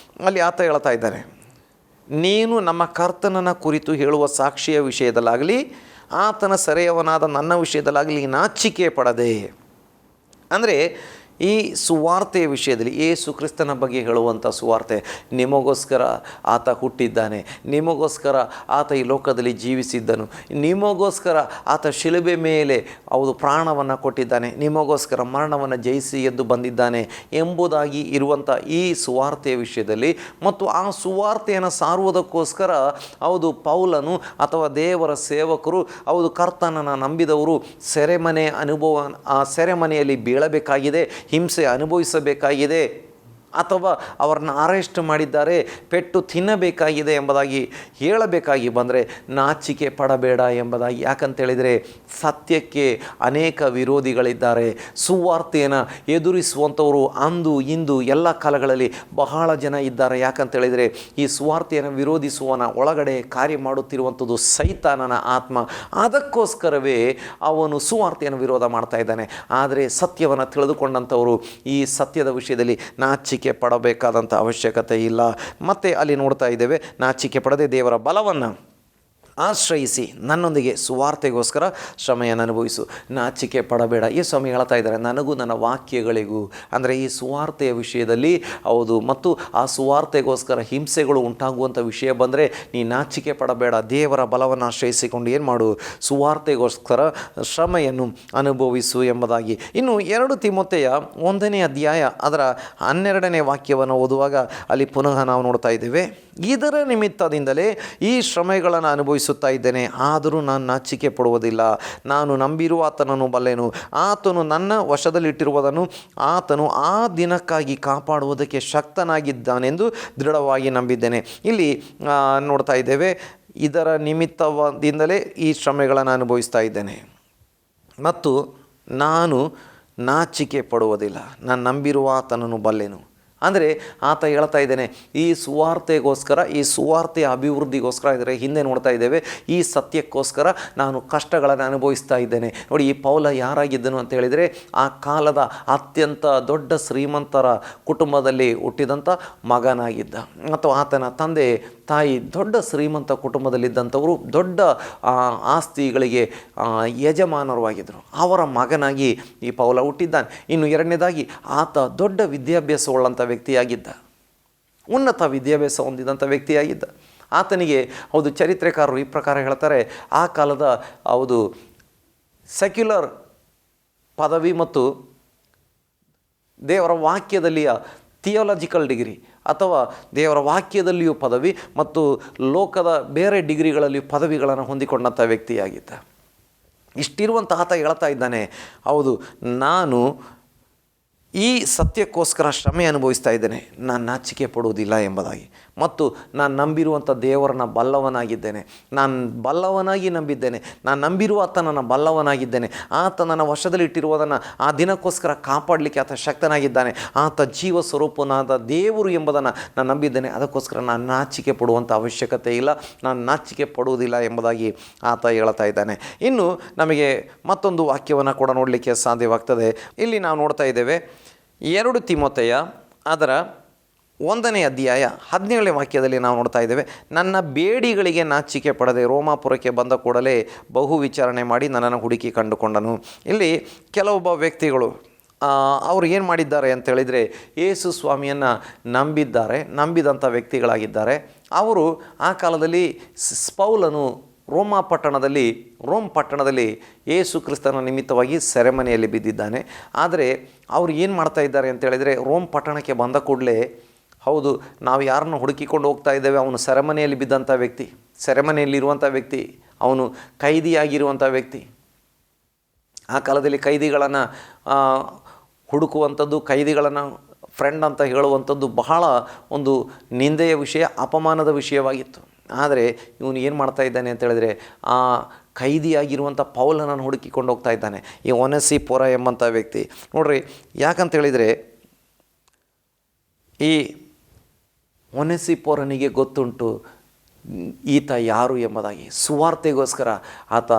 ಅಲ್ಲಿ ಆತ ಹೇಳ್ತಾ ಇದ್ದಾನೆ, ನೀನು ನಮ್ಮ ಕರ್ತನನ್ನು ಕುರಿತು ಹೇಳುವ ಸಾಕ್ಷಿಯ ವಿಷಯದಲ್ಲಾಗಲಿ, ಆತನ ಸೆರೆಯವನಾದ ನನ್ನ ವಿಷಯದಲ್ಲಾಗಲಿ ನಾಚಿಕೆ ಪಡದೆ. ಅಂದರೆ ಈ ಸುವಾರ್ತೆಯ ವಿಷಯದಲ್ಲಿ ಯೇಸು ಕ್ರಿಸ್ತನ ಬಗ್ಗೆ ಹೇಳುವಂಥ ಸುವಾರ್ತೆ, ನಿಮಗೋಸ್ಕರ ಆತ ಹುಟ್ಟಿದ್ದಾನೆ, ನಿಮಗೋಸ್ಕರ ಆತ ಈ ಲೋಕದಲ್ಲಿ ಜೀವಿಸಿದ್ದನು, ನಿಮಗೋಸ್ಕರ ಆತ ಶಿಲುಬೆ ಮೇಲೆ ಪ್ರಾಣವನ್ನು ಕೊಟ್ಟಿದ್ದಾನೆ, ನಿಮಗೋಸ್ಕರ ಮರಣವನ್ನು ಜಯಿಸಿ ಎದ್ದು ಬಂದಿದ್ದಾನೆ ಎಂಬುದಾಗಿ ಇರುವಂಥ ಈ ಸುವಾರ್ತೆಯ ವಿಷಯದಲ್ಲಿ ಮತ್ತು ಆ ಸುವಾರ್ತೆಯನ್ನು ಸಾರುವುದಕ್ಕೋಸ್ಕರ ಪೌಲನು ಅಥವಾ ದೇವರ ಸೇವಕರು, ಕರ್ತನನ್ನು ನಂಬಿದವರು ಆ ಸೆರೆಮನೆಯಲ್ಲಿ ಬೀಳಬೇಕಾಗಿದೆ, ಹಿಂಸೆ ಅನುಭವಿಸಬೇಕಾಗಿದೆ, ಅಥವಾ ಅವರನ್ನು ಅರೆಸ್ಟ್ ಮಾಡಿದ್ದಾರೆ, ಪೆಟ್ಟು ತಿನ್ನಬೇಕಾಗಿದೆ ಎಂಬುದಾಗಿ ಹೇಳಬೇಕಾಗಿ ಬಂದರೆ ನಾಚಿಕೆ ಪಡಬೇಡ ಎಂಬುದಾಗಿ. ಯಾಕಂತೇಳಿದರೆ ಸತ್ಯಕ್ಕೆ ಅನೇಕ ವಿರೋಧಿಗಳಿದ್ದಾರೆ. ಸುವಾರ್ತೆಯನ್ನು ಎದುರಿಸುವಂಥವರು ಅಂದು ಇಂದು ಎಲ್ಲ ಕಾಲಗಳಲ್ಲಿ ಬಹಳ ಜನ ಇದ್ದಾರೆ. ಯಾಕಂತೇಳಿದರೆ ಈ ಸುವಾರ್ತೆಯನ್ನು ವಿರೋಧಿಸುವನ ಒಳಗಡೆ ಕಾರ್ಯ ಮಾಡುತ್ತಿರುವಂಥದ್ದು ಸೈತಾನನ ಆತ್ಮ. ಅದಕ್ಕೋಸ್ಕರವೇ ಅವನು ಸುವಾರ್ತೆಯನ್ನು ವಿರೋಧ ಮಾಡ್ತಾ ಇದ್ದಾನೆ. ಆದರೆ ಸತ್ಯವನ್ನು ತಿಳಿದುಕೊಂಡಂಥವರು ಈ ಸತ್ಯದ ವಿಷಯದಲ್ಲಿ ನಾಚಿಕೆ ಪಡಬೇಕಾದಂಥ ಅವಶ್ಯಕತೆ ಇಲ್ಲ. ಮತ್ತು ಅಲ್ಲಿ ನೋಡ್ತಾ ಇದ್ದೇವೆ, ನಾಚಿಕೆ ಪಡದೆ ದೇವರ ಬಲವನ್ನು ಆಶ್ರಯಿಸಿ ನನ್ನೊಂದಿಗೆ ಸುವಾರ್ತೆಗೋಸ್ಕರ ಶ್ರಮೆಯನ್ನು ಅನುಭವಿಸು, ನಾಚಿಕೆ ಪಡಬೇಡ. ಈ ಸ್ವಾಮಿ ಹೇಳ್ತಾ ಇದ್ದಾರೆ, ನನಗೂ ನನ್ನ ವಾಕ್ಯಗಳಿಗೂ, ಅಂದರೆ ಈ ಸುವಾರ್ತೆಯ ವಿಷಯದಲ್ಲಿ ಹೌದು, ಮತ್ತು ಆ ಸುವಾರ್ತೆಗೋಸ್ಕರ ಹಿಂಸೆಗಳು ಉಂಟಾಗುವಂಥ ವಿಷಯ ಬಂದರೆ ನೀ ನಾಚಿಕೆ ಪಡಬೇಡ. ದೇವರ ಬಲವನ್ನು ಆಶ್ರಯಿಸಿಕೊಂಡು ಏನು ಮಾಡು, ಸುವಾರ್ತೆಗೋಸ್ಕರ ಶ್ರಮೆಯನ್ನು ಅನುಭವಿಸು ಎಂಬುದಾಗಿ. ಇನ್ನು 2 ತಿಮೋಥೆಯ 1ನೇ ಅಧ್ಯಾಯ ಅದರ 12ನೇ ವಾಕ್ಯವನ್ನು ಓದುವಾಗ ಅಲ್ಲಿ ಪುನಃ ನಾವು ನೋಡ್ತಾ ಇದ್ದೇವೆ, ಇದರ ನಿಮಿತ್ತದಿಂದಲೇ ಈ ಶ್ರಮೆಗಳನ್ನು ಅನುಭವಿಸುತ್ತಾ ಇದ್ದೇನೆ, ಆದರೂ ನಾನು ನಾಚಿಕೆ ಪಡುವುದಿಲ್ಲ. ನಾನು ನಂಬಿರುವ ಆತನನ್ನು ಬಲ್ಲೆನು, ಆತನು ನನ್ನ ವಶದಲ್ಲಿಟ್ಟಿರುವುದನ್ನು ಆತನು ಆ ದಿನಕ್ಕಾಗಿ ಕಾಪಾಡುವುದಕ್ಕೆ ಶಕ್ತನಾಗಿದ್ದಾನೆಂದು ದೃಢವಾಗಿ ನಂಬಿದ್ದೇನೆ. ಇಲ್ಲಿ ನೋಡ್ತಾ ಇದ್ದೇವೆ, ಇದರ ನಿಮಿತ್ತದಿಂದಲೇ ಈ ಶ್ರಮೆಗಳನ್ನು ಅನುಭವಿಸ್ತಾ ಇದ್ದೇನೆ ಮತ್ತು ನಾನು ನಾಚಿಕೆ ಪಡುವುದಿಲ್ಲ, ನಾನು ನಂಬಿರುವ ಆತನನ್ನು ಬಲ್ಲೆನು. ಅಂದರೆ ಆತ ಹೇಳ್ತಾ ಇದ್ದೇನೆ, ಈ ಸುವಾರ್ತೆಗೋಸ್ಕರ, ಈ ಸುವಾರ್ತೆಯ ಅಭಿವೃದ್ಧಿಗೋಸ್ಕರ, ಇದರ ಹಿಂದೆ ನೋಡ್ತಾ ಇದ್ದೇವೆ, ಈ ಸತ್ಯಕ್ಕೋಸ್ಕರ ನಾನು ಕಷ್ಟಗಳನ್ನು ಅನುಭವಿಸ್ತಾ ಇದ್ದೇನೆ. ನೋಡಿ, ಈ ಪೌಲ ಯಾರಾಗಿದ್ದನು ಅಂತ ಹೇಳಿದರೆ, ಆ ಕಾಲದ ಅತ್ಯಂತ ದೊಡ್ಡ ಶ್ರೀಮಂತರ ಕುಟುಂಬದಲ್ಲಿ ಹುಟ್ಟಿದಂಥ ಮಗನಾಗಿದ್ದ. ಮತ್ತು ಆತನ ತಂದೆ ತಾಯಿ ದೊಡ್ಡ ಶ್ರೀಮಂತ ಕುಟುಂಬದಲ್ಲಿದ್ದಂಥವರು, ದೊಡ್ಡ ಆಸ್ತಿಗಳಿಗೆ ಯಜಮಾನರು. ಅವರ ಮಗನಾಗಿ ಈ ಪೌಲ ಹುಟ್ಟಿದ್ದಾನೆ. ಇನ್ನು 2ನೇದಾಗಿ ಆತ ದೊಡ್ಡ ವಿದ್ಯಾಭ್ಯಾಸವುಳ್ಳಂಥ ವ್ಯಕ್ತಿಯಾಗಿದ್ದ, ಉನ್ನತ ವಿದ್ಯಾಭ್ಯಾಸ ಹೊಂದಿದಂಥ ವ್ಯಕ್ತಿಯಾಗಿದ್ದ. ಆತನಿಗೆ ಹೌದು, ಚರಿತ್ರೆಕಾರರು ಈ ಪ್ರಕಾರ ಹೇಳ್ತಾರೆ, ಆ ಕಾಲದ ಹೌದು ಸೆಕ್ಯುಲರ್ ಪದವಿ ಮತ್ತು ದೇವರ ವಾಕ್ಯದಲ್ಲಿಯ ಥಿಯಾಲಜಿಕಲ್ ಡಿಗ್ರಿ ಅಥವಾ ದೇವರ ವಾಕ್ಯದಲ್ಲಿಯೂ ಪದವಿ ಮತ್ತು ಲೋಕದ ಬೇರೆ ಡಿಗ್ರಿಗಳಲ್ಲಿಯೂ ಪದವಿಗಳನ್ನು ಹೊಂದಿಕೊಂಡಂಥ ವ್ಯಕ್ತಿಯಾಗಿದ್ದ. ಇಷ್ಟಿರುವಂಥ ಆತ ಹೇಳ್ತಾ ಇದ್ದಾನೆ, ಹೌದು, ನಾನು ಈ ಸತ್ಯಕ್ಕೋಸ್ಕರ ಶ್ರಮೆ ಅನುಭವಿಸ್ತಾ ಇದ್ದೇನೆ, ನಾನು ನಾಚಿಕೆ ಪಡುವುದಿಲ್ಲ ಎಂಬುದಾಗಿ. ಮತ್ತು ನಾನು ನಂಬಿರುವಂಥ ದೇವರನ್ನ ಬಲ್ಲವನಾಗಿದ್ದೇನೆ, ನಾನು ಬಲ್ಲವನಾಗಿ ನಂಬಿದ್ದೇನೆ, ನಾನು ನಂಬಿರುವ ಆತ ನನ್ನ ಬಲ್ಲವನಾಗಿದ್ದೇನೆ, ಆತ ನನ್ನ ವಶದಲ್ಲಿಟ್ಟಿರುವುದನ್ನು ಆ ದಿನಕ್ಕೋಸ್ಕರ ಕಾಪಾಡಲಿಕ್ಕೆ ಆತ ಶಕ್ತನಾಗಿದ್ದಾನೆ, ಆತ ಜೀವ ಸ್ವರೂಪನಾದ ದೇವರು ಎಂಬುದನ್ನು ನಾನು ನಂಬಿದ್ದೇನೆ, ಅದಕ್ಕೋಸ್ಕರ ನಾನು ನಾಚಿಕೆ ಪಡುವಂಥ ಅವಶ್ಯಕತೆ ಇಲ್ಲ, ನಾನು ನಾಚಿಕೆ ಪಡುವುದಿಲ್ಲ ಎಂಬುದಾಗಿ ಆತ ಹೇಳ್ತಾ ಇದ್ದಾನೆ. ಇನ್ನು ನಮಗೆ ಮತ್ತೊಂದು ವಾಕ್ಯವನ್ನು ಕೂಡ ನೋಡಲಿಕ್ಕೆ ಸಾಧ್ಯವಾಗ್ತದೆ. ಇಲ್ಲಿ ನಾವು ನೋಡ್ತಾ ಇದ್ದೇವೆ, 2 ತಿಮೋಥೆಯ ಅದರ 1ನೇ ಅಧ್ಯಾಯ 17ನೇ ವಾಕ್ಯದಲ್ಲಿ ನಾವು ನೋಡ್ತಾ ಇದ್ದೇವೆ, ನನ್ನ ಬೇಡಿಗಳಿಗೆ ನಾಚಿಕೆ ಪಡದೆ ರೋಮಾಪುರಕ್ಕೆ ಬಂದ ಕೂಡಲೇ ಬಹು ವಿಚಾರಣೆ ಮಾಡಿ ನನ್ನನ್ನು ಹುಡುಕಿ ಕಂಡುಕೊಂಡನು. ಇಲ್ಲಿ ಕೆಲವೊಬ್ಬ ವ್ಯಕ್ತಿಗಳು ಅವರು ಏನು ಮಾಡಿದ್ದಾರೆ ಅಂತೇಳಿದರೆ, ಯೇಸು ಸ್ವಾಮಿಯನ್ನು ನಂಬಿದಂಥ ವ್ಯಕ್ತಿಗಳಾಗಿದ್ದಾರೆ. ಅವರು ಆ ಕಾಲದಲ್ಲಿ ಪೌಲನು ರೋಮ್ ಪಟ್ಟಣದಲ್ಲಿ ಯೇಸು ಕ್ರಿಸ್ತನ ನಿಮಿತ್ತವಾಗಿ ಸೆರೆಮನೆಯಲ್ಲಿ ಬಿದ್ದಿದ್ದಾನೆ. ಆದರೆ ಅವರು ಏನು ಮಾಡ್ತಾ ಇದ್ದಾರೆ ಅಂತೇಳಿದರೆ, ರೋಮ್ ಪಟ್ಟಣಕ್ಕೆ ಬಂದ ಕೂಡಲೇ, ಹೌದು, ನಾವು ಯಾರನ್ನು ಹುಡುಕಿಕೊಂಡು ಹೋಗ್ತಾ ಇದ್ದೇವೆ, ಅವನು ಸೆರೆಮನೆಯಲ್ಲಿ ಬಿದ್ದಂಥ ವ್ಯಕ್ತಿ, ಸೆರೆಮನೆಯಲ್ಲಿರುವಂಥ ವ್ಯಕ್ತಿ, ಅವನು ಕೈದಿಯಾಗಿರುವಂಥ ವ್ಯಕ್ತಿ. ಆ ಕಾಲದಲ್ಲಿ ಕೈದಿಗಳನ್ನು ಹುಡುಕುವಂಥದ್ದು, ಕೈದಿಗಳನ್ನು ಫ್ರೆಂಡ್ ಅಂತ ಹೇಳುವಂಥದ್ದು ಬಹಳ ಒಂದು ನಿಂದೆಯ ವಿಷಯ, ಅಪಮಾನದ ವಿಷಯವಾಗಿತ್ತು. ಆದರೆ ಇವನು ಏನು ಮಾಡ್ತಾ ಇದ್ದಾನೆ ಅಂತ ಹೇಳಿದ್ರೆ, ಆ ಕೈದಿಯಾಗಿರುವಂಥ ಪೌಲನನ್ನು ಹುಡುಕಿಕೊಂಡು ಹೋಗ್ತಾ ಇದ್ದಾನೆ, ಈ ಒನೆಸಿಫೋರ ಎಂಬಂಥ ವ್ಯಕ್ತಿ. ನೋಡ್ರಿ, ಯಾಕಂತೇಳಿದರೆ ಈ ಒನೆಸಿಫೋರನಿಗೆ ಗೊತ್ತುಂಟು ಈತ ಯಾರು ಎಂಬುದಾಗಿ. ಸುವಾರ್ತೆಗೋಸ್ಕರ ಆತ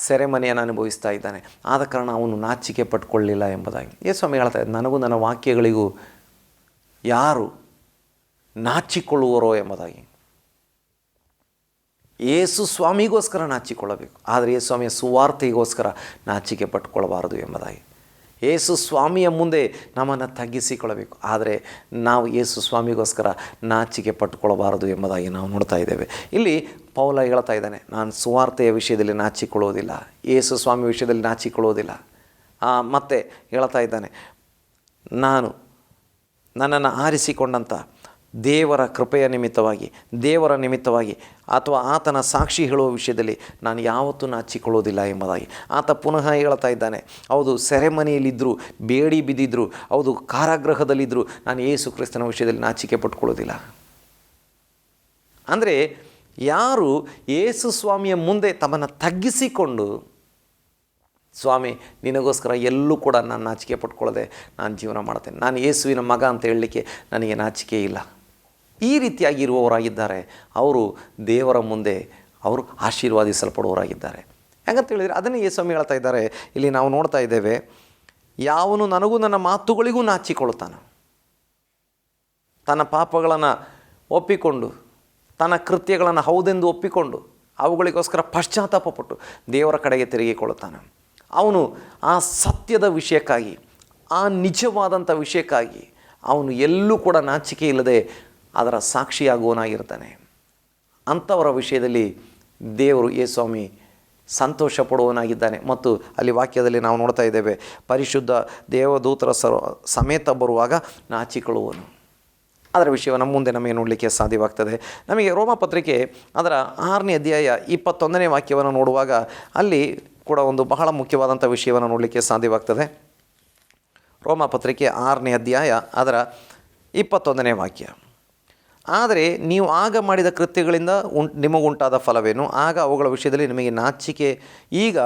ಸೆರೆಮನೆಯನ್ನು ಅನುಭವಿಸ್ತಾ ಇದ್ದಾನೆ, ಆದ ಕಾರಣ ಅವನು ನಾಚಿಕೆ ಪಟ್ಕೊಳ್ಳಿಲ್ಲ ಎಂಬುದಾಗಿ. ಯೇಸ್ವಾಮಿ ಹೇಳ್ತಾ ಇದ್ದ, ನನಗೂ ನನ್ನ ವಾಕ್ಯಗಳಿಗೂ ಯಾರು ನಾಚಿಕೊಳ್ಳುವರೋ ಎಂಬುದಾಗಿ. ಯೇಸು ಸ್ವಾಮಿಗೋಸ್ಕರ ನಾಚಿಕೊಳ್ಳಬೇಕು, ಆದರೆ ಯೇಸು ಸ್ವಾಮಿಯ ಸುವಾರ್ತೆಗೋಸ್ಕರ ನಾಚಿಕೆ ಪಟ್ಕೊಳ್ಬಾರದು ಎಂಬುದಾಗಿ. ಯೇಸು ಸ್ವಾಮಿಯ ಮುಂದೆ ನಮ್ಮನ್ನು ತಗ್ಗಿಸಿಕೊಳ್ಳಬೇಕು, ಆದರೆ ನಾವು ಯೇಸು ಸ್ವಾಮಿಗೋಸ್ಕರ ನಾಚಿಕೆ ಪಟ್ಟುಕೊಳ್ಳಬಾರದು ಎಂಬುದಾಗಿ ನಾವು ನೋಡ್ತಾ ಇದ್ದೇವೆ. ಇಲ್ಲಿ ಪೌಲ ಹೇಳ್ತಾ ಇದ್ದಾನೆ, ನಾನು ಸುವಾರ್ತೆಯ ವಿಷಯದಲ್ಲಿ ನಾಚಿಕೊಳ್ಳುವುದಿಲ್ಲ, ಯೇಸು ಸ್ವಾಮಿ ವಿಷಯದಲ್ಲಿ ನಾಚಿಕೊಳ್ಳುವುದಿಲ್ಲ. ಮತ್ತೆ ಹೇಳ್ತಾ ಇದ್ದಾನೆ, ನನ್ನನ್ನು ಆರಿಸಿಕೊಂಡಂಥ ದೇವರ ಕೃಪೆಯ ನಿಮಿತ್ತವಾಗಿ, ದೇವರ ನಿಮಿತ್ತವಾಗಿ ಅಥವಾ ಆತನ ಸಾಕ್ಷಿ ಹೇಳುವ ವಿಷಯದಲ್ಲಿ ನಾನು ಯಾವತ್ತೂ ನಾಚಿಕೊಳ್ಳೋದಿಲ್ಲ ಎಂಬುದಾಗಿ ಆತ ಪುನಃ ಹೇಳ್ತಾ ಇದ್ದಾನೆ. ಹೌದು, ಸೆರೆಮನೆಯಲ್ಲಿದ್ದರು, ಬೇಡಿ ಬಿದ್ದಿದ್ದರು, ಹೌದು, ಕಾರಾಗೃಹದಲ್ಲಿದ್ದರು, ನಾನು ಯೇಸು ಕ್ರಿಸ್ತನ ವಿಷಯದಲ್ಲಿ ನಾಚಿಕೆ ಪಟ್ಕೊಳ್ಳೋದಿಲ್ಲ. ಅಂದರೆ ಯಾರು ಯೇಸು ಸ್ವಾಮಿಯ ಮುಂದೆ ತಮ್ಮನ್ನು ತಗ್ಗಿಸಿಕೊಂಡು, ಸ್ವಾಮಿ ನಿನಗೋಸ್ಕರ ಎಲ್ಲೂ ಕೂಡ ನಾನು ನಾಚಿಕೆ ಪಟ್ಕೊಳ್ಳದೆ ನಾನು ಜೀವನ ಮಾಡ್ತೇನೆ, ನಾನು ಯೇಸುವಿನ ಮಗ ಅಂತ ಹೇಳಲಿಕ್ಕೆ ನನಗೆ ನಾಚಿಕೆ ಇಲ್ಲ, ಈ ರೀತಿಯಾಗಿರುವವರಾಗಿದ್ದಾರೆ, ಅವರು ದೇವರ ಮುಂದೆ ಅವರು ಆಶೀರ್ವಾದಿಸಲ್ಪಡುವವರಾಗಿದ್ದಾರೆ. ಯಾಕಂತ ಹೇಳಿದರೆ ಅದನ್ನೇ ಯೇಸ್ವಾಮಿ ಹೇಳ್ತಾ ಇದ್ದಾರೆ. ಇಲ್ಲಿ ನಾವು ನೋಡ್ತಾ ಇದ್ದೇವೆ, ಯಾವನು ನನಗೂ ನನ್ನ ಮಾತುಗಳಿಗೂ ನಾಚಿಕೊಳ್ಳುತ್ತಾನೆ, ತನ್ನ ಪಾಪಗಳನ್ನು ಒಪ್ಪಿಕೊಂಡು, ತನ್ನ ಕೃತ್ಯಗಳನ್ನು ಹೌದೆಂದು ಒಪ್ಪಿಕೊಂಡು ಅವುಗಳಿಗೋಸ್ಕರ ಪಶ್ಚಾತ್ತಾಪಪಟ್ಟು ದೇವರ ಕಡೆಗೆ ತಿರುಗಿಕೊಳ್ಳುತ್ತಾನೆ. ಅವನು ಆ ಸತ್ಯದ ವಿಷಯಕ್ಕಾಗಿ, ಆ ನಿಜವಾದಂಥ ವಿಷಯಕ್ಕಾಗಿ ಅವನು ಎಲ್ಲೂ ಕೂಡ ನಾಚಿಕೆ ಇಲ್ಲದೆ ಅದರ ಸಾಕ್ಷಿಯಾಗುವನಾಗಿರ್ತಾನೆ. ಅಂಥವರ ವಿಷಯದಲ್ಲಿ ದೇವರು ಯೇಸುಸ್ವಾಮಿ ಸಂತೋಷ ಪಡುವನಾಗಿದ್ದಾನೆ. ಮತ್ತು ಅಲ್ಲಿ ವಾಕ್ಯದಲ್ಲಿ ನಾವು ನೋಡ್ತಾ ಇದ್ದೇವೆ, ಪರಿಶುದ್ಧ ದೇವದೂತರ ಸಮೇತ ಬರುವಾಗ ನಾಚಿಕೊಳ್ಳುವನು. ಅದರ ವಿಷಯ ನಮ್ಮ ಮುಂದೆ ನಮಗೆ ನೋಡಲಿಕ್ಕೆ ಸಾಧ್ಯವಾಗ್ತದೆ. ನಮಗೆ ರೋಮಪತ್ರಿಕೆ ಅದರ 6ನೇ ಅಧ್ಯಾಯ 21ನೇ ವಾಕ್ಯವನ್ನು ನೋಡುವಾಗ ಅಲ್ಲಿ ಕೂಡ ಒಂದು ಬಹಳ ಮುಖ್ಯವಾದಂಥ ವಿಷಯವನ್ನು ನೋಡಲಿಕ್ಕೆ ಸಾಧ್ಯವಾಗ್ತದೆ. ರೋಮಪತ್ರಿಕೆ 6ನೇ ಅಧ್ಯಾಯ ಅದರ 21ನೇ ವಾಕ್ಯ. ಆದರೆ ನೀವು ಆಗ ಮಾಡಿದ ಕೃತ್ಯಗಳಿಂದ ನಿಮಗುಂಟಾದ ಫಲವೇನು? ಆಗ ಅವುಗಳ ವಿಷಯದಲ್ಲಿ ನಿಮಗೆ ನಾಚಿಕೆ, ಈಗ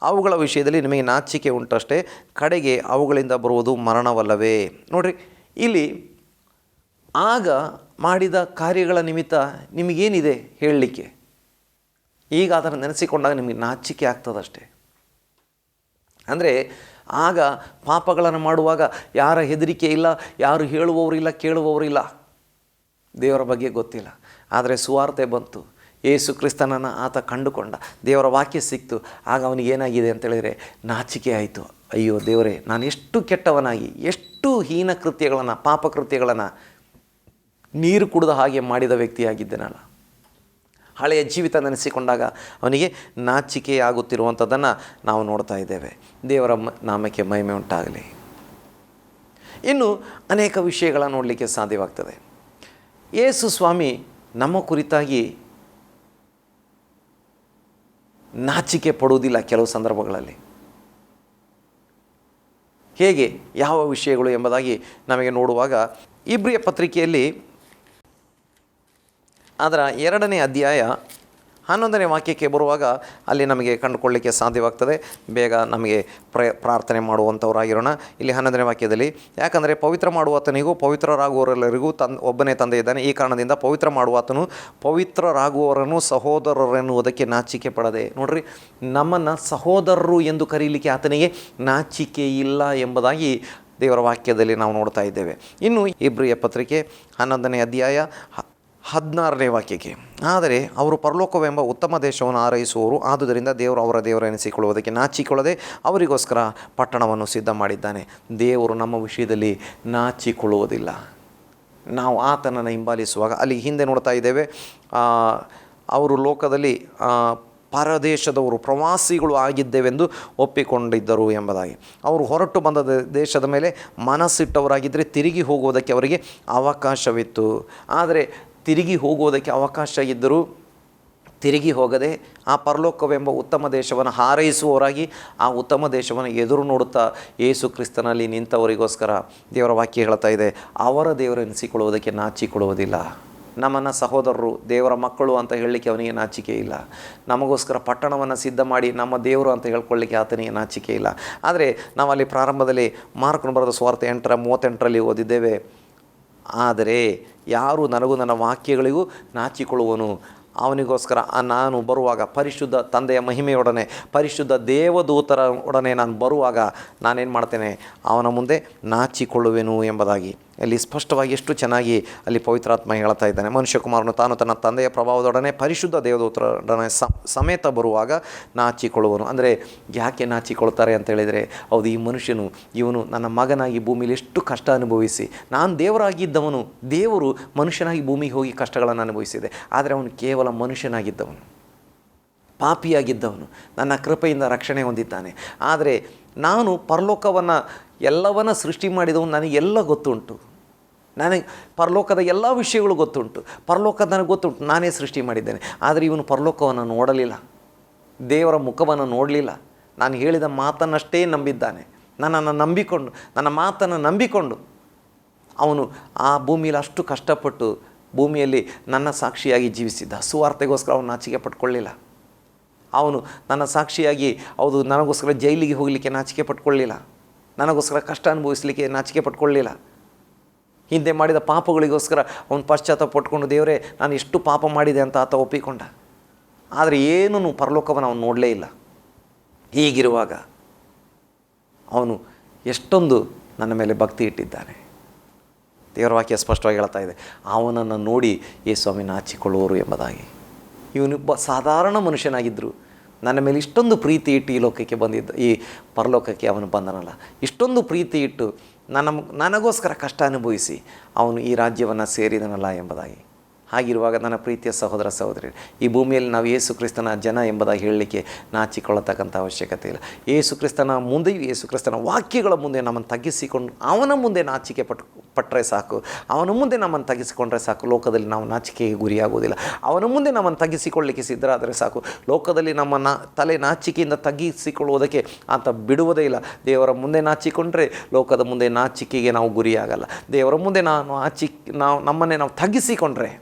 ಅವುಗಳ ವಿಷಯದಲ್ಲಿ ನಿಮಗೆ ನಾಚಿಕೆ ಉಂಟಷ್ಟೇ, ಕಡೆಗೆ ಅವುಗಳಿಂದ ಬರುವುದು ಮರಣವಲ್ಲವೇ? ನೋಡಿರಿ, ಇಲ್ಲಿ ಆಗ ಮಾಡಿದ ಕಾರ್ಯಗಳ ನಿಮಿತ್ತ ನಿಮಗೇನಿದೆ ಹೇಳಲಿಕ್ಕೆ? ಈಗ ಅದನ್ನು ನೆನೆಸಿಕೊಂಡಾಗ ನಿಮಗೆ ನಾಚಿಕೆ ಆಗ್ತದಷ್ಟೇ. ಅಂದರೆ ಆಗ ಪಾಪಗಳನ್ನು ಮಾಡುವಾಗ ಯಾರ ಹೆದರಿಕೆ ಇಲ್ಲ, ಯಾರು ಹೇಳುವವರಿಲ್ಲ, ಕೇಳುವವರಿಲ್ಲ, ದೇವರ ಬಗ್ಗೆ ಗೊತ್ತಿಲ್ಲ. ಆದರೆ ಸುವಾರ್ತೆ ಬಂತು, ಯೇಸು ಕ್ರಿಸ್ತನನ್ನು ಆತ ಕಂಡುಕೊಂಡ, ದೇವರ ವಾಕ್ಯ ಸಿಕ್ತು. ಆಗ ಅವನಿಗೇನಾಗಿದೆ ಅಂತೇಳಿದರೆ ನಾಚಿಕೆ ಆಯಿತು. ಅಯ್ಯೋ ದೇವರೇ, ನಾನು ಎಷ್ಟು ಕೆಟ್ಟವನಾಗಿ, ಎಷ್ಟು ಹೀನ ಕೃತ್ಯಗಳನ್ನು, ಪಾಪಕೃತ್ಯಗಳನ್ನು ನೀರು ಕುಡಿದ ಹಾಗೆ ಮಾಡಿದ ವ್ಯಕ್ತಿಯಾಗಿದ್ದೇನಲ್ಲ. ಹಳೆಯ ಜೀವಿತ ನೆನೆಸಿಕೊಂಡಾಗ ಅವನಿಗೆ ನಾಚಿಕೆಯಾಗುತ್ತಿರುವಂಥದ್ದನ್ನು ನಾವು ನೋಡ್ತಾ ಇದ್ದೇವೆ. ದೇವರ ನಾಮಕ್ಕೆ ಮಹಿಮೆ ಉಂಟಾಗಲಿ. ಇನ್ನು ಅನೇಕ ವಿಷಯಗಳನ್ನು ನೋಡಲಿಕ್ಕೆ ಸಾಧ್ಯವಾಗ್ತದೆ. ಯೇಸು ಸ್ವಾಮಿ ನಮ್ಮ ಕುರಿತಾಗಿ ನಾಚಿಕೆ ಪಡುವುದಿಲ್ಲ ಕೆಲವು ಸಂದರ್ಭಗಳಲ್ಲಿ. ಹೇಗೆ, ಯಾವ ವಿಷಯಗಳು ಎಂಬುದಾಗಿ ನಮಗೆ ನೋಡುವಾಗ ಇಬ್ರಿಯ ಪತ್ರಿಕೆಯಲ್ಲಿ ಅದರ 2ನೇ ಅಧ್ಯಾಯ 11ನೇ ವಾಕ್ಯಕ್ಕೆ ಬರುವಾಗ ಅಲ್ಲಿ ನಮಗೆ ಕಂಡುಕೊಳ್ಳಲಿಕ್ಕೆ ಸಾಧ್ಯವಾಗ್ತದೆ. ಬೇಗ ನಮಗೆ ಪ್ರಾರ್ಥನೆ ಮಾಡುವಂಥವರಾಗಿರೋಣ. ಇಲ್ಲಿ 11ನೇ ವಾಕ್ಯದಲ್ಲಿ, ಯಾಕಂದರೆ ಪವಿತ್ರ ಮಾಡುವಾತನಿಗೂ ಪವಿತ್ರರಾಗುವವರೆಲ್ಲರಿಗೂ ಒಬ್ಬನೇ ತಂದೆ ಇದ್ದಾನೆ. ಈ ಕಾರಣದಿಂದ ಪವಿತ್ರ ಮಾಡುವಾತನು ಪವಿತ್ರರಾಗುವವರನ್ನು ಸಹೋದರರೆನ್ನುವುದಕ್ಕೆ ನಾಚಿಕೆ ಪಡದೆ. ನೋಡ್ರಿ, ನಮ್ಮನ್ನು ಸಹೋದರರು ಎಂದು ಕರೀಲಿಕ್ಕೆ ಆತನಿಗೆ ನಾಚಿಕೆ ಇಲ್ಲ ಎಂಬುದಾಗಿ ದೇವರ ವಾಕ್ಯದಲ್ಲಿ ನಾವು ನೋಡ್ತಾ ಇದ್ದೇವೆ. ಇನ್ನು ಇಬ್ರಿಯ ಪತ್ರಿಕೆ 11ನೇ ಅಧ್ಯಾಯ 16ನೇ ವಾಕ್ಯಕ್ಕೆ, ಆದರೆ ಅವರು ಪರಲೋಕವೆಂಬ ಉತ್ತಮ ದೇಶವನ್ನು ಆರೈಸುವವರು, ಆದುದರಿಂದ ದೇವರು ಅವರ ದೇವರೆನಿಸಿಕೊಳ್ಳುವುದಕ್ಕೆ ನಾಚಿಕೊಳ್ಳದೆ ಅವರಿಗೋಸ್ಕರ ಪಟ್ಟಣವನ್ನು ಸಿದ್ಧ ಮಾಡಿದ್ದಾನೆ. ದೇವರು ನಮ್ಮ ವಿಷಯದಲ್ಲಿ ನಾಚಿಕೊಳ್ಳುವುದಿಲ್ಲ. ನಾವು ಆತನನ್ನು ಹಿಂಬಾಲಿಸುವಾಗ ಅಲ್ಲಿ ಹಿಂದೆ ನೋಡ್ತಾ ಇದ್ದೇವೆ, ಅವರು ಲೋಕದಲ್ಲಿ ಪರದೇಶದವರು, ಪ್ರವಾಸಿಗಳು ಆಗಿದ್ದೇವೆಂದು ಒಪ್ಪಿಕೊಂಡಿದ್ದರು ಎಂಬುದಾಗಿ. ಅವರು ಹೊರಟು ಬಂದ ದೇಶದ ಮೇಲೆ ಮನಸ್ಸಿಟ್ಟವರಾಗಿದ್ದರೆ ತಿರುಗಿ ಹೋಗುವುದಕ್ಕೆ ಅವರಿಗೆ ಅವಕಾಶವಿತ್ತು. ಆದರೆ ತಿರುಗಿ ಹೋಗುವುದಕ್ಕೆ ಅವಕಾಶ ಇದ್ದರೂ ತಿರುಗಿ ಹೋಗದೆ ಆ ಪರಲೋಕವೆಂಬ ಉತ್ತಮ ದೇಶವನ್ನು ಹಾರೈಸುವವರಾಗಿ ಆ ಉತ್ತಮ ದೇಶವನ್ನು ಎದುರು ನೋಡುತ್ತಾ ಯೇಸು ಕ್ರಿಸ್ತನಲ್ಲಿ ನಿಂತವರಿಗೋಸ್ಕರ ದೇವರ ವಾಕ್ಯ ಹೇಳ್ತಾ ಇದೆ, ಅವರ ದೇವರೆನಿಸಿಕೊಳ್ಳುವುದಕ್ಕೆ ನಾಚಿಕೊಳ್ಳುವುದಿಲ್ಲ. ನಮ್ಮನ್ನು ಸಹೋದರರು, ದೇವರ ಮಕ್ಕಳು ಅಂತ ಹೇಳಲಿಕ್ಕೆ ಅವನಿಗೆ ನಾಚಿಕೆ ಇಲ್ಲ. ನಮಗೋಸ್ಕರ ಪಟ್ಟಣವನ್ನು ಸಿದ್ಧ ಮಾಡಿ ನಮ್ಮ ದೇವರು ಅಂತ ಹೇಳ್ಕೊಳ್ಳಿಕ್ಕೆ ಆತನಿಗೆ ನಾಚಿಕೆ ಇಲ್ಲ. ಆದರೆ ನಾವಲ್ಲಿ ಪ್ರಾರಂಭದಲ್ಲಿ ಮಾರ್ಕನ ಬರೆದ ಸುವಾರ್ತೆ 8:38 ಓದಿದ್ದೇವೆ, ಆದರೆ ಯಾರು ನನಗೂ ನನ್ನ ವಾಕ್ಯಗಳಿಗೂ ನಾಚಿಕೊಳ್ಳುವನು ಅವನಿಗೋಸ್ಕರ ನಾನು ಬರುವಾಗ, ಪರಿಶುದ್ಧ ತಂದೆಯ ಮಹಿಮೆಯೊಡನೆ, ಪರಿಶುದ್ಧ ದೇವದೂತರ ಒಡನೆ ನಾನು ಬರುವಾಗ ನಾನೇನು ಮಾಡ್ತೇನೆ, ಅವನ ಮುಂದೆ ನಾಚಿಕೊಳ್ಳುವೆನು ಎಂಬುದಾಗಿ ಅಲ್ಲಿ ಸ್ಪಷ್ಟವಾಗಿ ಎಷ್ಟು ಚೆನ್ನಾಗಿ ಅಲ್ಲಿ ಪವಿತ್ರಾತ್ಮ ಹೇಳ್ತಾ ಇದ್ದಾನೆ. ಮನುಷ್ಯಕುಮಾರನು ತಾನು ತನ್ನ ತಂದೆಯ ಪ್ರಭಾವದೊಡನೆ ಪರಿಶುದ್ಧ ದೇವದೂತರೊಡನೆ ಸಮೇತ ಬರುವಾಗ ನಾಚಿಕೊಳ್ಳುವನು. ಅಂದರೆ ಯಾಕೆ ನಾಚಿಕೊಳ್ತಾರೆ ಅಂತ ಹೇಳಿದರೆ, ಹೌದು, ಈ ಮನುಷ್ಯನು, ಇವನು ನನ್ನ ಮಗನಾಗಿ ಭೂಮಿಯಲ್ಲಿ ಎಷ್ಟು ಕಷ್ಟ ಅನುಭವಿಸಿ, ನಾನು ದೇವರಾಗಿದ್ದವನು, ದೇವರು ಮನುಷ್ಯನಾಗಿ ಭೂಮಿಗೆ ಹೋಗಿ ಕಷ್ಟಗಳನ್ನು ಅನುಭವಿಸಿದೆ. ಆದರೆ ಅವನು ಕೇವಲ ಮನುಷ್ಯನಾಗಿದ್ದವನು, ಪಾಪಿಯಾಗಿದ್ದವನು, ನನ್ನ ಕೃಪೆಯಿಂದ ರಕ್ಷಣೆ ಹೊಂದಿದ್ದಾನೆ. ಆದರೆ ನಾನು ಪರಲೋಕವನ್ನು ಎಲ್ಲವನ್ನ ಸೃಷ್ಟಿ ಮಾಡಿದವನು, ನನಗೆಲ್ಲ ಗೊತ್ತುಂಟು, ನನಗೆ ಪರಲೋಕದ ಎಲ್ಲ ವಿಷಯಗಳು ಗೊತ್ತುಂಟು, ಪರಲೋಕದ ನನಗೆ ಗೊತ್ತುಂಟು, ನಾನೇ ಸೃಷ್ಟಿ ಮಾಡಿದ್ದೇನೆ. ಆದರೆ ಇವನು ಪರಲೋಕವನ್ನು ನೋಡಲಿಲ್ಲ, ದೇವರ ಮುಖವನ್ನು ನೋಡಲಿಲ್ಲ, ನಾನು ಹೇಳಿದ ಮಾತನ್ನಷ್ಟೇ ನಂಬಿದ್ದಾನೆ. ನನ್ನನ್ನು ನಂಬಿಕೊಂಡು, ನನ್ನ ಮಾತನ್ನು ನಂಬಿಕೊಂಡು ಅವನು ಆ ಭೂಮಿಯಲ್ಲಿ ಅಷ್ಟು ಕಷ್ಟಪಟ್ಟು ಭೂಮಿಯಲ್ಲಿ ನನ್ನ ಸಾಕ್ಷಿಯಾಗಿ ಜೀವಿಸಿದ್ದ. ಸುವಾರ್ತೆಗೋಸ್ಕರ ಅವನು ನಾಚಿಕೆ ಪಟ್ಕೊಳ್ಳಿಲ್ಲ. ಅವನು ನನ್ನ ಸಾಕ್ಷಿಯಾಗಿ, ಹೌದು, ನನಗೋಸ್ಕರ ಜೈಲಿಗೆ ಹೋಗಲಿಕ್ಕೆ ನಾಚಿಕೆ ಪಟ್ಕೊಳ್ಳಿಲ್ಲ, ನನಗೋಸ್ಕರ ಕಷ್ಟ ಅನುಭವಿಸಲಿಕ್ಕೆ ನಾಚಿಕೆ ಪಟ್ಕೊಳ್ಳಿಲ್ಲ. ಹಿಂದೆ ಮಾಡಿದ ಪಾಪಗಳಿಗೋಸ್ಕರ ಅವನು ಪಶ್ಚಾತ್ತಾಪ ಪಟ್ಕೊಂಡು, ದೇವರೇ ನಾನು ಎಷ್ಟು ಪಾಪ ಮಾಡಿದೆ ಅಂತ ಆತ ಒಪ್ಪಿಕೊಂಡ. ಆದರೆ ಏನೂ ಪರಲೋಕವನ್ನು ಅವನು ನೋಡಲೇ ಇಲ್ಲ. ಹೀಗಿರುವಾಗ ಅವನು ಎಷ್ಟೊಂದು ನನ್ನ ಮೇಲೆ ಭಕ್ತಿ ಇಟ್ಟಿದ್ದಾನೆ. ದೇವರ ವಾಕ್ಯ ಸ್ಪಷ್ಟವಾಗಿ ಹೇಳ್ತಾ ಇದೆ, ಅವನನ್ನು ನೋಡಿ ಯೇಸು ಸ್ವಾಮಿ ನಾಚಿಕೊಳ್ಳುವರು ಎಂಬುದಾಗಿ. ಇವನೊಬ್ಬ ಸಾಧಾರಣ ಮನುಷ್ಯನಾಗಿದ್ದರು, ನನ್ನ ಮೇಲೆ ಇಷ್ಟೊಂದು ಪ್ರೀತಿ ಇಟ್ಟು ಈ ಲೋಕಕ್ಕೆ ಬಂದಿದ್ದ, ಈ ಪರಲೋಕಕ್ಕೆ ಅವನು ಬಂದನಲ್ಲ, ಇಷ್ಟೊಂದು ಪ್ರೀತಿ ಇಟ್ಟು ನನಗೋಸ್ಕರ ಕಷ್ಟ ಅನುಭವಿಸಿ ಅವನು ಈ ರಾಜ್ಯವನ್ನು ಸೇರಿದನಲ್ಲ ಎಂಬುದಾಗಿ. ಹಾಗಿರುವಾಗ ನನ್ನ ಪ್ರೀತಿಯ ಸಹೋದರ ಸಹೋದರಿ, ಈ ಭೂಮಿಯಲ್ಲಿ ನಾವು ಯೇಸು ಕ್ರಿಸ್ತನ ಜನ ಎಂಬುದಾಗಿ ಹೇಳಲಿಕ್ಕೆ ನಾಚಿಕೊಳ್ಳತಕ್ಕಂಥ ಅವಶ್ಯಕತೆ ಇಲ್ಲ. ಯೇಸು ಕ್ರಿಸ್ತನ ಮುಂದೆಯೂ, ಯೇಸು ಕ್ರಿಸ್ತನ ವಾಕ್ಯಗಳ ಮುಂದೆ ನಮ್ಮನ್ನು ತಗ್ಗಿಸಿಕೊಂಡು ಅವನ ಮುಂದೆ ನಾಚಿಕೆ ಪಟ್ಟರೆ ಸಾಕು, ಅವನ ಮುಂದೆ ನಮ್ಮನ್ನು ತಗ್ಗಿಸಿಕೊಂಡ್ರೆ ಸಾಕು. ಲೋಕದಲ್ಲಿ ನಾವು ನಾಚಿಕೆಗೆ ಗುರಿಯಾಗುವುದಿಲ್ಲ. ಅವನ ಮುಂದೆ ನಮ್ಮನ್ನು ತಗ್ಗಿಸಿಕೊಳ್ಳಲಿಕ್ಕೆ ಸಿದ್ಧರಾದರೆ ಸಾಕು. ಲೋಕದಲ್ಲಿ ನಮ್ಮನ್ನು ತಲೆ ನಾಚಿಕೆಯಿಂದ ತಗ್ಗಿಸಿಕೊಳ್ಳುವುದಕ್ಕೆ ಆತ ಬಿಡುವುದೇ ಇಲ್ಲ. ದೇವರ ಮುಂದೆ ನಾಚಿಕೊಂಡ್ರೆ ಲೋಕದ ಮುಂದೆ ನಾಚಿಕೆಗೆ ನಾವು ಗುರಿಯಾಗಲ್ಲ. ದೇವರ ಮುಂದೆ ನಮ್ಮನ್ನೇ ನಾವು ತಗ್ಗಿಸಿಕೊಂಡ್ರೆ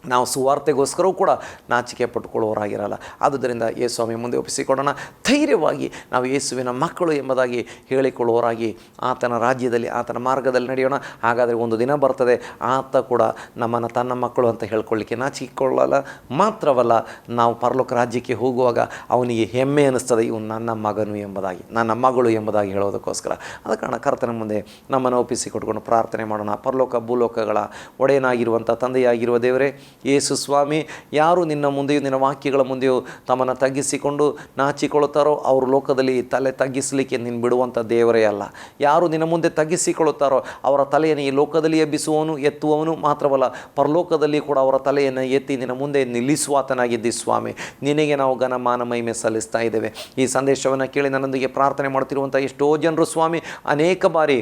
ನಾವು ಸುವಾರ್ತೆಗೋಸ್ಕರವೂ ಕೂಡ ನಾಚಿಕೆ ಪಟ್ಟುಕೊಳ್ಳುವವರಾಗಿರಲ್ಲ. ಆದುದರಿಂದ ಯೇಸುಸ್ವಾಮಿ ಮುಂದೆ ಒಪ್ಪಿಸಿಕೊಡೋಣ. ಧೈರ್ಯವಾಗಿ ನಾವು ಯೇಸುವಿನ ಮಕ್ಕಳು ಎಂಬುದಾಗಿ ಹೇಳಿಕೊಳ್ಳುವವರಾಗಿ ಆತನ ರಾಜ್ಯದಲ್ಲಿ, ಆತನ ಮಾರ್ಗದಲ್ಲಿ ನಡೆಯೋಣ. ಹಾಗಾದರೆ ಒಂದು ದಿನ ಬರ್ತದೆ, ಆತ ಕೂಡ ನಮ್ಮನ್ನು ತನ್ನ ಮಕ್ಕಳು ಅಂತ ಹೇಳ್ಕೊಳ್ಳಿಕ್ಕೆ ನಾಚಿಕೊಳ್ಳಲ್ಲ. ಮಾತ್ರವಲ್ಲ, ನಾವು ಪರಲೋಕ ರಾಜ್ಯಕ್ಕೆ ಹೋಗುವಾಗ ಅವನಿಗೆ ಹೆಮ್ಮೆ ಅನ್ನಿಸ್ತದೆ, ಇವನು ನನ್ನ ಮಗನು ಎಂಬುದಾಗಿ, ನನ್ನ ಮಗಳು ಎಂಬುದಾಗಿ ಹೇಳೋದಕ್ಕೋಸ್ಕರ. ಆದ ಕಾರಣ ಕರ್ತನ ಮುಂದೆ ನಮ್ಮನ್ನು ಒಪ್ಪಿಸಿಕೊಟ್ಕೊಂಡು ಪ್ರಾರ್ಥನೆ ಮಾಡೋಣ. ಪರಲೋಕ ಭೂಲೋಕಗಳ ಒಡೆಯನಾಗಿರುವಂಥ ತಂದೆಯಾಗಿರುವ ದೇವರೇ, ಯೇಸು ಸ್ವಾಮಿ, ಯಾರು ನಿನ್ನ ಮುಂದೆಯೂ ನಿನ್ನ ವಾಕ್ಯಗಳ ಮುಂದೆಯೂ ತಮ್ಮನ್ನು ತಗ್ಗಿಸಿಕೊಂಡು ನಾಚಿಕೊಳ್ಳುತ್ತಾರೋ ಅವರು ಲೋಕದಲ್ಲಿ ತಲೆ ತಗ್ಗಿಸಲಿಕ್ಕೆ ನೀನು ಬಿಡುವಂಥ ದೇವರೇ ಅಲ್ಲ. ಯಾರು ನಿನ್ನ ಮುಂದೆ ತಗ್ಗಿಸಿಕೊಳ್ಳುತ್ತಾರೋ ಅವರ ತಲೆಯನ್ನು ಈ ಲೋಕದಲ್ಲಿ ಎಬ್ಬಿಸುವವನು, ಎತ್ತುವವನು ಮಾತ್ರವಲ್ಲ, ಪರಲೋಕದಲ್ಲಿ ಕೂಡ ಅವರ ತಲೆಯನ್ನು ಎತ್ತಿ ನಿನ್ನ ಮುಂದೆ ನಿಲ್ಲಿಸುವಾತನಾಗಿದ್ದಿ ಸ್ವಾಮಿ. ನಿನಗೆ ನಾವು ಘನಮಾನ ಮಹಿಮೆ ಸಲ್ಲಿಸ್ತಾ ಇದ್ದೇವೆ. ಈ ಸಂದೇಶವನ್ನು ಕೇಳಿ ನನ್ನೊಂದಿಗೆ ಪ್ರಾರ್ಥನೆ ಮಾಡ್ತಿರುವಂಥ ಎಷ್ಟೋ ಜನರು ಸ್ವಾಮಿ, ಅನೇಕ ಬಾರಿ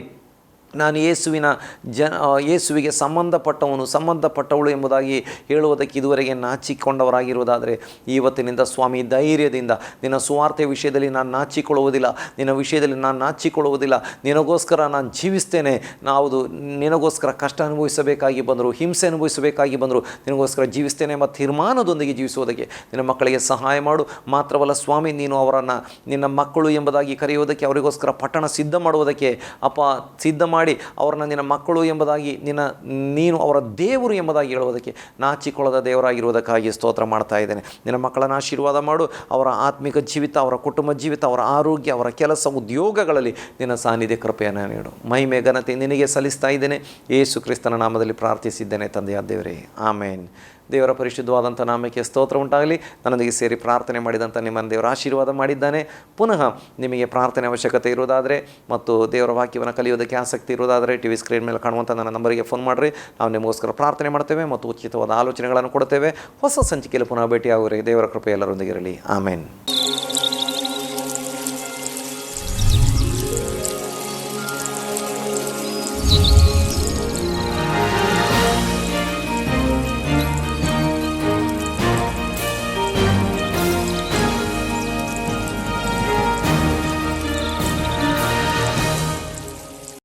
ನಾನು ಯೇಸುವಿಗೆ ಸಂಬಂಧಪಟ್ಟವಳು ಎಂಬುದಾಗಿ ಹೇಳುವುದಕ್ಕೆ ಇದುವರೆಗೆ ನಾಚಿಕೊಂಡವರಾಗಿರುವುದಾದರೆ, ಇವತ್ತಿನಿಂದ ಸ್ವಾಮಿ ಧೈರ್ಯದಿಂದ ನಿನ್ನ ಸುವಾರ್ತೆ ವಿಷಯದಲ್ಲಿ ನಾನು ನಾಚಿಕೊಳ್ಳುವುದಿಲ್ಲ, ನಿನ್ನ ವಿಷಯದಲ್ಲಿ ನಾನು ನಾಚಿಕೊಳ್ಳುವುದಿಲ್ಲ, ನಿನಗೋಸ್ಕರ ನಾನು ಜೀವಿಸ್ತೇನೆ. ನಾವು ನಿನಗೋಸ್ಕರ ಕಷ್ಟ ಅನುಭವಿಸಬೇಕಾಗಿ ಬಂದರು, ಹಿಂಸೆ ಅನುಭವಿಸಬೇಕಾಗಿ ಬಂದರು, ನಿನಗೋಸ್ಕರ ಜೀವಿಸ್ತೇನೆ ಎಂಬ ತೀರ್ಮಾನದೊಂದಿಗೆ ಜೀವಿಸುವುದಕ್ಕೆ ನಿನ್ನ ಮಕ್ಕಳಿಗೆ ಸಹಾಯ ಮಾಡು. ಮಾತ್ರವಲ್ಲ ಸ್ವಾಮಿ, ನೀನು ಅವರನ್ನು ನಿನ್ನ ಮಕ್ಕಳು ಎಂಬುದಾಗಿ ಕರೆಯುವುದಕ್ಕೆ, ಅವರಿಗೋಸ್ಕರ ಪಟ್ಟಣ ಸಿದ್ಧ ಮಾಡುವುದಕ್ಕೆ ಅಪ್ಪ ಸಿದ್ಧ ಮಾಡಿ ಅವರನ್ನು ನಿನ್ನ ಮಕ್ಕಳು ಎಂಬುದಾಗಿ, ನೀನು ಅವರ ದೇವರು ಎಂಬುದಾಗಿ ಹೇಳುವುದಕ್ಕೆ ನಾಚಿಕೊಳ್ಳದ ದೇವರಾಗಿರುವುದಕ್ಕಾಗಿ ಸ್ತೋತ್ರ ಮಾಡ್ತಾ ಇದ್ದೇನೆ. ನಿನ್ನ ಮಕ್ಕಳನ್ನು ಆಶೀರ್ವಾದ ಮಾಡು. ಅವರ ಆತ್ಮಿಕ ಜೀವಿತ, ಅವರ ಕುಟುಂಬ ಜೀವಿತ, ಅವರ ಆರೋಗ್ಯ, ಅವರ ಕೆಲಸ ಉದ್ಯೋಗಗಳಲ್ಲಿ ನಿನ್ನ ಸಾನ್ನಿಧ್ಯ ಕೃಪೆಯನ್ನು ನೀಡು. ಮಹಿಮೆ ಘನತೆ ನಿನಗೆ ಸಲ್ಲಿಸ್ತಾ ಇದ್ದೇನೆ. ಯೇಸು ಕ್ರಿಸ್ತನ ನಾಮದಲ್ಲಿ ಪ್ರಾರ್ಥಿಸಿದ್ದೇನೆ ತಂದೆಯಾದ ದೇವರೇ, ಆಮೇನ್. ದೇವರ ಪರಿಶುದ್ಧವಾದಂಥ ನಾಮಕ್ಕೆ ಸ್ತೋತ್ರ ಉಂಟಾಗಲಿ. ನನ್ನೊಂದಿಗೆ ಸೇರಿ ಪ್ರಾರ್ಥನೆ ಮಾಡಿದಂಥ ನಿಮ್ಮನ್ನು ದೇವರ ಆಶೀರ್ವಾದ ಮಾಡಿದ್ದಾನೆ. ಪುನಃ ನಿಮಗೆ ಪ್ರಾರ್ಥನೆ ಅವಶ್ಯಕತೆ ಇರುವುದಾದರೆ ಮತ್ತು ದೇವರ ವಾಕ್ಯವನ್ನು ಕಲಿಯೋದಕ್ಕೆ ಆಸಕ್ತಿ ಇರುವುದಾದರೆ ಟಿ ವಿ ಸ್ಕ್ರೀನ್ ಮೇಲೆ ಕಾಣುವಂಥ ನನ್ನ ನಂಬರಿಗೆ ಫೋನ್ ಮಾಡಿರಿ. ನಾವು ನಿಮಗೋಸ್ಕರ ಪ್ರಾರ್ಥನೆ ಮಾಡ್ತೇವೆ ಮತ್ತು ಉಚಿತವಾದ ಆಲೋಚನೆಗಳನ್ನು ಕೊಡ್ತೇವೆ. ಹೊಸ ಸಂಚಿಕೆಯಲ್ಲಿ ಪುನಃ ಭೇಟಿಯಾಗುವವರೆಗೆ ದೇವರ ಕೃಪೆ ಎಲ್ಲರೊಂದಿಗೆ ಇರಲಿ. ಆಮೇನ್.